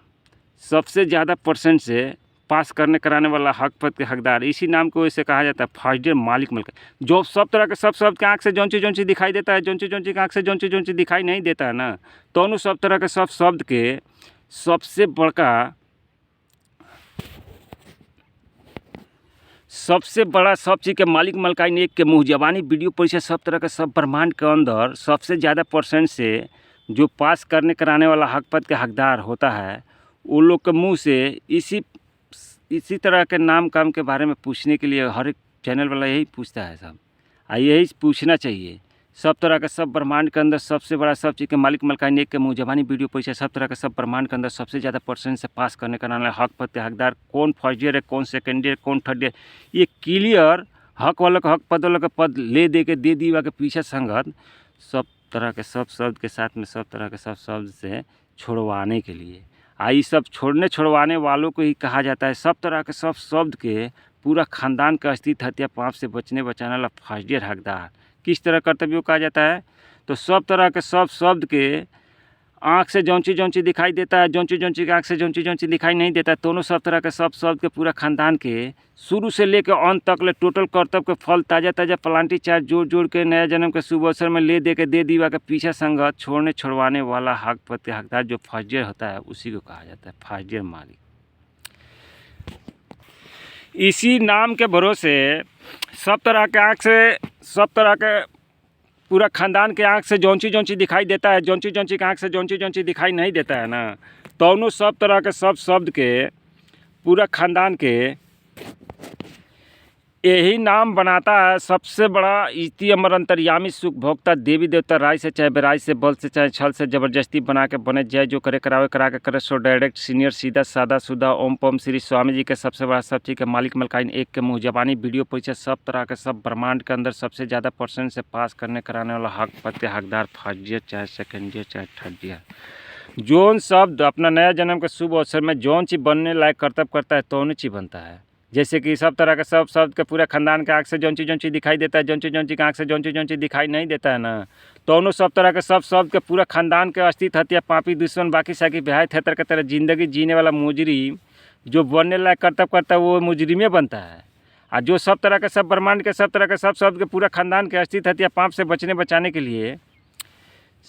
सबसे ज़्यादा परसेंट से पास करने कराने वाला हक पद के हकदार, इसी नाम को वैसे कहा जाता है फर्स्ट डियर मालिक मलक। जो सब तरह के सब शब्द के आँख से जौन चीज दिखाई देता है, जौन चीज के आँख से जौन चीज दिखाई नहीं देता है ना, तो उन सब तरह के सब शब्द के सबसे बड़ा सब चीज़ के मालिक मलकाइन एक के मुँह जबानी वीडियो परिचय सब तरह के सब ब्रह्मांड के अंदर सबसे ज़्यादा परसेंट से जो पास करने कराने वाला हक पद के हकदार होता है, उन लोग के मुँह से इसी तरह के नाम काम के बारे में पूछने के लिए हर एक चैनल वाला यही पूछता है सब। यही पूछना चाहिए। सब तरह के सब ब्रह्मांड के अंदर सबसे बड़ा सब चीज़ के मालिक मलकाइन एक के मुँह जबानी वीडियो परिचय सब तरह के सब ब्रह्मांड के अंदर सबसे ज़्यादा परसेंट से पास करने कराने वाला हक पद के हकदार कौन फर्स्ट ईयर है, कौन सेकेंड ईयर, कौन थर्ड ईयर, ये क्लियर हक वाला का हक पद वाला का पद ले दे के दे दीवा के पीछे संगत सब तरह के सब शब्द के साथ में सब तरह के सब शब्द से छोड़वाने के लिए। ये सब छोड़वाने वालों को ही कहा जाता है सब तरह के सब शब्द के पूरा खानदान का अस्तित्व हत्या पाप से बचने बचाने वाला फर्स्ट ईयर हकदार। किस तरह कर्तव्य कहा जाता है, तो सब तरह के सब शब्द के आँख से जौन चीज दिखाई देता है, जौन चीज के आँख से जौन चीज दिखाई नहीं देता है, दोनों सब तरह के सब शब्द के पूरा खानदान के शुरू से लेकर अंत तक ले टोटल कर्तव्य के फल ताज़ा प्लांटी चार्ज जोड़ के नया जन्म के शुभ अवसर में ले दे के दे दीवा के पीछे संगत छोड़वाने वाला हक पद के हकदार जो फर्स्ट ईयर होता है उसी को कहा जाता है फर्स्ट ईयर मालिक। इसी नाम के भरोसे सब तरह के आँख से सब तरह के पूरा खानदान के आँख से जौन चीज दिखाई देता है, जौन चीज के आँख से जौन चीज दिखाई नहीं देता है ना, दोनों सब तरह के सब शब्द के पूरा खानदान के यही नाम बनाता है सबसे बड़ा इति अमर अंतर्यामी सुख भोक्ता देवी देवता राय से चाहे बेराय से बल से चाहे छल से जबरदस्ती बना के बने जय जो करे करावे करा के करे सो डायरेक्ट सीनियर सीधा सादा सुधा ओम पम श्री स्वामी जी के सबसे बड़ा सब चीज़ के मालिक मलकाइन एक के मुँह जबानी वीडियो परिचय सब तरह के सब ब्रह्मांड के अंदर सबसे ज़्यादा परसेंट से पास करने कराने वाला हक पद के हकदार फर्स्ट ईयर चाहे सेकेंड ईयर चाहे थर्ड ईयर। जौन शब्द अपना नया जन्म के शुभ अवसर में जौन चीज़ बनने लायक कर्तव्य करता है तो चीज़ बनता है। जैसे कि सब तरह के सब शब्द के पूरा खानदान के आँख से जौन चीज दिखाई देता है, जौन चीज के आँख से जौन चीज दिखाई नहीं देता है ना, दोनों सब तरह के सब शब्द के पूरा खानदान के अस्तित्व हत्या पापी दुश्मन बाकी साकी बेहाय थेतर के तरह जिंदगी जीने वाला मुजरिम जो बनने लायक कर्तव्य करता है वो मुजरिमे बनता है। और जो सब तरह के सब ब्रह्मांड के सब तरह के सब शब्द के पूरा खानदान के अस्तित्व हत्या पाप से बचने बचाने के लिए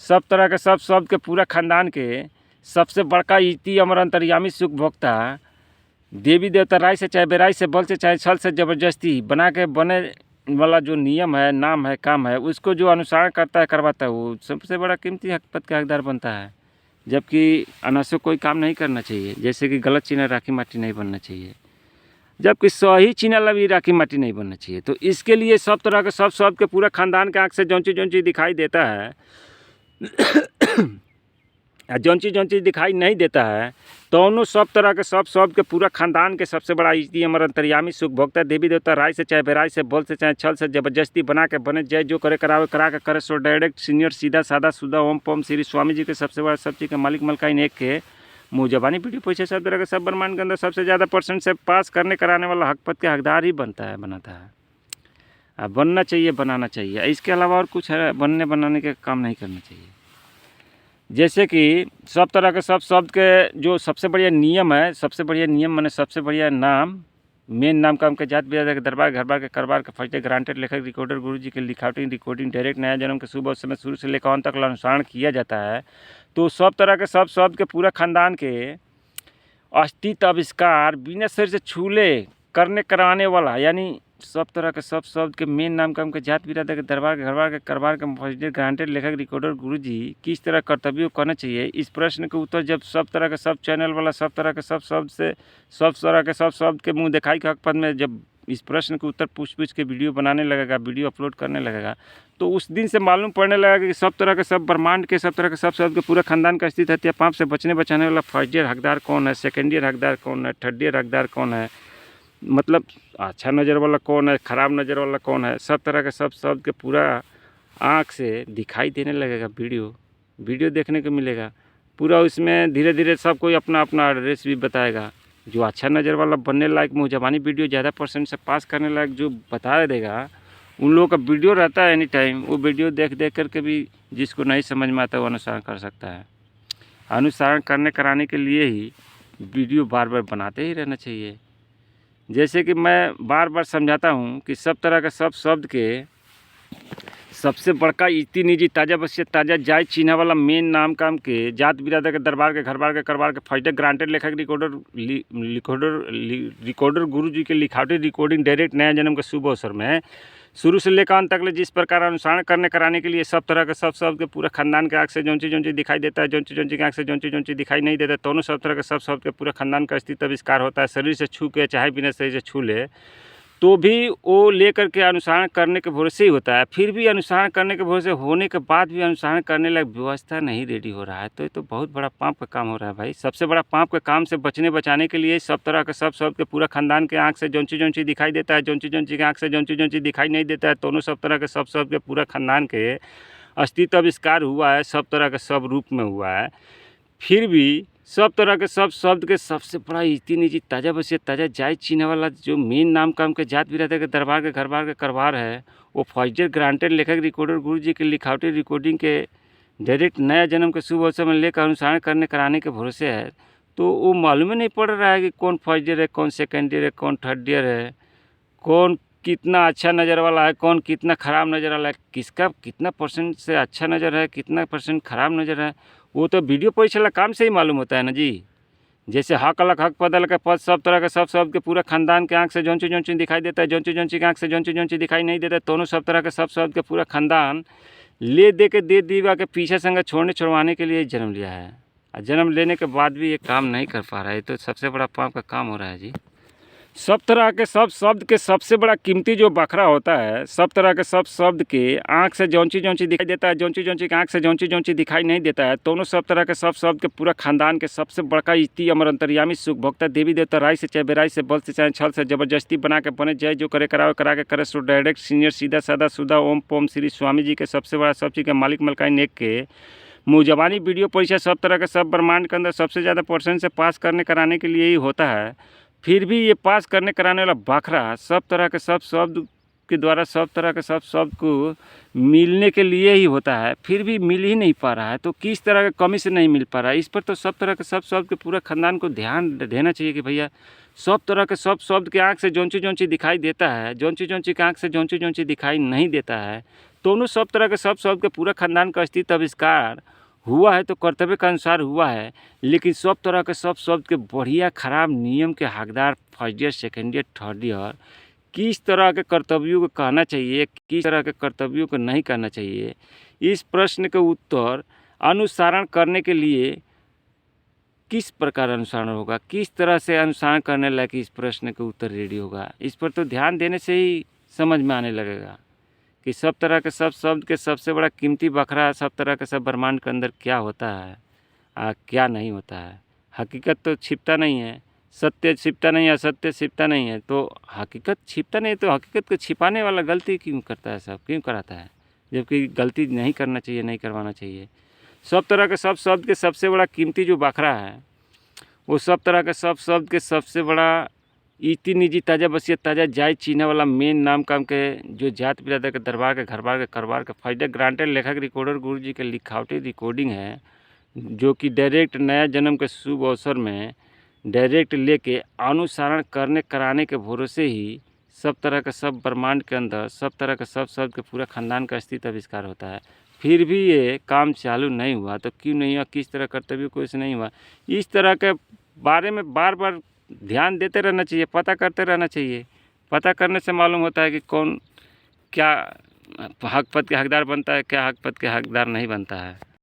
सब तरह के सब शब्द के पूरा खानदान के सबसे बड़का इति अमर अंतर्यामी सुख भोक्ता देवी देवता राय से चाहे बेराई से बल से चाहे छल से जबरदस्ती बना के बने वाला जो नियम है, नाम है, काम है, उसको जो अनुसरण करता है करवाता है वो सबसे बड़ा कीमती हक पद का हकदार बनता है। जबकि अनावश्यक कोई काम नहीं करना चाहिए, जैसे कि गलत चीना राखी माटी नहीं बनना चाहिए, जबकि सही चीना लवी राखी माटी नहीं बनना चाहिए। तो इसके लिए सब तरह के सब शब्द के पूरा खानदान के आँख से जौन चीज दिखाई देता है जौन चीज़ दिखाई नहीं देता है दोनों सब तरह के सब शब्द के पूरा खानदान के सबसे बड़ा इष्टि अमर अंतर्यामी सुख भोक्ता देवी देवता राय से चाहे बेराय से बोल से चाहे छल से जबरदस्ती बना के बने जय जो करे करावे करा के करे सो डायरेक्ट सीनियर सीधा सादा सुधा ओम पम श्री स्वामी जी के सबसे बड़ा सब चीज़ के मालिक मलकाइन एक के मुँह जबानी वीडियो पैसे सब तरह के सब ब्रह्मांड के अंदर सबसे ज़्यादा परसेंट से पास करने कराने वाला हकपत के हकदार ही बनाता है। अब बनना चाहिए, बनाना चाहिए, इसके अलावा और कुछ है बनने बनाने के काम नहीं करना चाहिए। जैसे कि सब तरह के सब शब्द के जो सबसे बढ़िया नियम है, सबसे बढ़िया नियम माने सबसे बढ़िया नाम मेन नाम काम के जात बिरादर के दरबार घर बार के करबार के फर्स्ट ग्रांटेड लेखक रिकॉर्डर गुरु जी के लिखावटी रिकॉर्डिंग डायरेक्ट नया जन्म के सुबह समय शुरू से लेकर अंत तक अनुसरण किया जाता है। तो सब तरह के सब शब्द के पूरा खानदान के अस्तित्व आविष्कार बिना शरीर से छूले करने कराने वाला यानी सब तरह के सब शब्द के मेन नाम काम के जात बिरादर के दरबार के घरबार के करबार के फर्स्ट ग्रांटेड लेखक रिकॉर्डर गुरु जी किस तरह कर्तव्य करना चाहिए, इस प्रश्न के उत्तर जब सब तरह के सब चैनल वाला सब तरह के सब शब्द से सब तरह के सब शब्द के मुँह दिखाई के हकपत में जब इस प्रश्न के उत्तर पूछ के वीडियो बनाने लगेगा, वीडियो अपलोड करने लगेगा, तो उस दिन से मालूम पड़ने लगेगा कि सब तरह के सब ब्रह्मांड के सब तरह के सब शब्द के पूरा खानदान का स्थित हत्या पाप से बचने बचाने वाला फर्स्ट ईयर हकदार कौन है, सेकेंड ईयर हकदार कौन है, थर्ड ईयर हकदार कौन है, मतलब अच्छा नज़र वाला कौन है, ख़राब नज़र वाला कौन है, सब तरह के सब शब्द के पूरा आँख से दिखाई देने लगेगा। वीडियो देखने को मिलेगा पूरा। उसमें धीरे धीरे सब कोई अपना अपना एड्रेस भी बताएगा। जो अच्छा नज़र वाला बनने लायक मुँह ज़बानी वीडियो ज़्यादा परसेंट से पास करने लायक जो बता देगा, उन लोगों का वीडियो रहता है एनी टाइम, वो वीडियो देख करके भी जिसको नहीं समझ में आता वो अनुसरण कर सकता है। अनुसरण करने कराने के लिए ही वीडियो बार बार बनाते ही रहना चाहिए। जैसे कि मैं बार बार समझाता हूँ कि सब तरह के सब शब्द के सबसे बड़का इति निजी ताज़ा बसियत ताज़ा जायज चिन्ह वाला मेन नाम काम के जात बिरादर के दरबार के घरबार के करबार के फर्स्ट ग्रांटेड लेखक रिकॉर्डर गुरु जी के लिखावटी रिकॉर्डिंग डायरेक्ट नया जन्म के शुभ अवसर में शुरू से लेकर अंत तक जिस प्रकार अनुसरण करने कराने के लिए सब तरह के सब शब्द के पूरा खानदान के आँख से जौन चीज़ दिखाई देता है, जौन चीज़ की आँख से जौन चीज़ दिखाई नहीं देता, दोनों सब तरह के सब शब्द के पूरा खानदान का अस्तित्व आविष्कार होता है। शरीर से छू के चाहे बिना शरीर से छू ले तो भी वो लेकर के अनुसरण करने के भरोसे ही होता है। फिर भी अनुसरण करने के भरोसे होने के बाद भी अनुसरण करने लायक व्यवस्था नहीं रेडी हो रहा है, तो ये तो बहुत बड़ा पाप का काम हो रहा है भाई। सबसे बड़ा पाप के काम से बचने बचाने के लिए सब तरह के सब शब्द के पूरा खानदान के आँख से जौन चीज़ दिखाई देता है, जौन चीज़ की आँख से जौन चीज़ दिखाई नहीं देता है, दोनों सब तरह के सब शब्द के पूरा खानदान के अस्तित्व आविष्कार हुआ है, सब तरह के सब रूप में हुआ है। फिर भी सब तरह के सब शब्द के सबसे बड़ा इति निजी ताज़ा बसियत ताज़ा जायज चिन्ह वाला जो मेन नाम काम के जात बिरादर के दरबार के घरबार के करबार है, वो फर्स्ट ग्रांटेड लेखक रिकॉर्डर गुरु जी के लिखावटी रिकॉर्डिंग के डायरेक्ट नया जन्म के शुभ अवसर में लेकर अनुसरण करने कराने के भरोसे है। तो वो मालूम ही नहीं पड़ रहा है कि कौन फर्स्ट ईयर है, कौन सेकेंड ईयर है, कौन थर्ड ईयर है, कौन कितना अच्छा नज़र वाला है, कौन कितना ख़राब नज़र वाला है, किसका कितना परसेंट से अच्छा नज़र है, कितना परसेंट ख़राब नज़र है, वो तो वीडियो परिचय काम से ही मालूम होता है ना जी। जैसे हक अलग हक पदल का पद सब तरह के सब शब्द के पूरा खानदान के आँख से जौन चीज़ दिखाई देता है, जौन चीज़ की आँख से जौन चीज़ दिखाई नहीं देता है, दोनों सब तरह के सब शब्द के पूरा खानदान ले दे के दे दीवा के पीछे संग छुड़वाने के लिए जन्म लिया है। और जन्म लेने के बाद भी ये काम नहीं कर पा रहा है, तो सबसे बड़ा पाप का काम हो रहा है जी। सब तरह के सब शब्द के सबसे बड़ा कीमती जो बखरा होता है, सब तरह के सब शब्द के आँख से जौन चीज़ दिखाई देता है, जौन चीज़ की आँख से जौन चीज़ दिखाई नहीं देता है, दोनों सब तरह के सब शब्द के पूरा खानदान के सबसे बड़का इति अमर अंतर्यामी सुख भोक्ता देवी देवता राय से चाहे बेराय से बल से चाहे छल से जबरदस्ती बना के बने जय जो करे करावे करा के करे सो डायरेक्ट सीनियर सीधा सादा सुधा ओम पम श्री स्वामी जी के सबसे बड़ा सब चीज़ के मालिक मलकाइन एक के मुँह जबानी वीडियो परिचय सब तरह के सब ब्रह्मांड के अंदर सबसे ज़्यादा परसेंट से पास करने कराने के लिए ही होता है। फिर भी ये पास करने कराने वाला बखरा सब तरह के सब शब्द के द्वारा सब तरह के सब शब्द को मिलने के लिए ही होता है, फिर भी मिल ही नहीं पा रहा है। तो किस तरह के कमी से नहीं मिल पा रहा है, इस पर तो सब तरह के सब शब्द के पूरा खानदान को ध्यान देना चाहिए कि भैया सब तरह के सब शब्द के आँख से जौन चीज़ दिखाई देता है, जौन चीज़ की आँख से जौन चीज़ दिखाई नहीं देता है, दोनों सब तरह के सब शब्द के पूरा खानदान का अस्तित्व आविष्कार हुआ है तो कर्तव्य के अनुसार हुआ है। लेकिन सब तरह के सब शब्द के बढ़िया खराब नियम के हकदार first year, second year, third year किस तरह के कर्तव्यों को कहना चाहिए, किस तरह के कर्तव्यों को नहीं करना चाहिए, इस प्रश्न के उत्तर अनुसरण करने के लिए किस प्रकार अनुसरण होगा, किस तरह से अनुसरण करने लायक इस प्रश्न के उत्तर रेडी होगा, इस पर तो ध्यान देने से ही समझ में आने लगेगा कि सब तरह के सब शब्द के सबसे बड़ा कीमती बखरा सब तरह के सब ब्रह्मांड के अंदर क्या होता है क्या नहीं होता है। हकीकत तो छिपता नहीं है, सत्य छिपता नहीं है, असत्य छिपता नहीं है। तो हकीकत छिपता नहीं तो हकीकत को छिपाने वाला गलती क्यों करता है, सब क्यों कराता है, जबकि गलती नहीं करना चाहिए, नहीं करवाना चाहिए। सब तरह के सब शब्द के सबसे बड़ा कीमती जो बाखरा है, वो सब तरह के सब शब्द के सबसे बड़ा इति निजी ताज़ा बसियत ताज़ा जाय चीना वाला मेन नाम काम के जो जात बिरादर के दरबार के घरबार के करबार के फायदे ग्रांटेड लेखक रिकॉर्डर गुरु जी के लिखावटी रिकॉर्डिंग है, जो कि डायरेक्ट नया जन्म के शुभ अवसर में डायरेक्ट लेके अनुसरण करने कराने के भरोसे ही सब तरह के सब ब्रह्मांड के अंदर सब तरह के सब शब्द के पूरा खानदान का अस्तित्व आविष्कार होता है। फिर भी ये काम चालू नहीं हुआ तो क्यों नहीं हुआ, किस तरह कर्तव्य कोई से नहीं हुआ, इस तरह के बारे में बार बार ध्यान देते रहना चाहिए, पता करते रहना चाहिए। पता करने से मालूम होता है कि कौन क्या हक पद के हकदार बनता है, क्या हक पद के हकदार नहीं बनता है।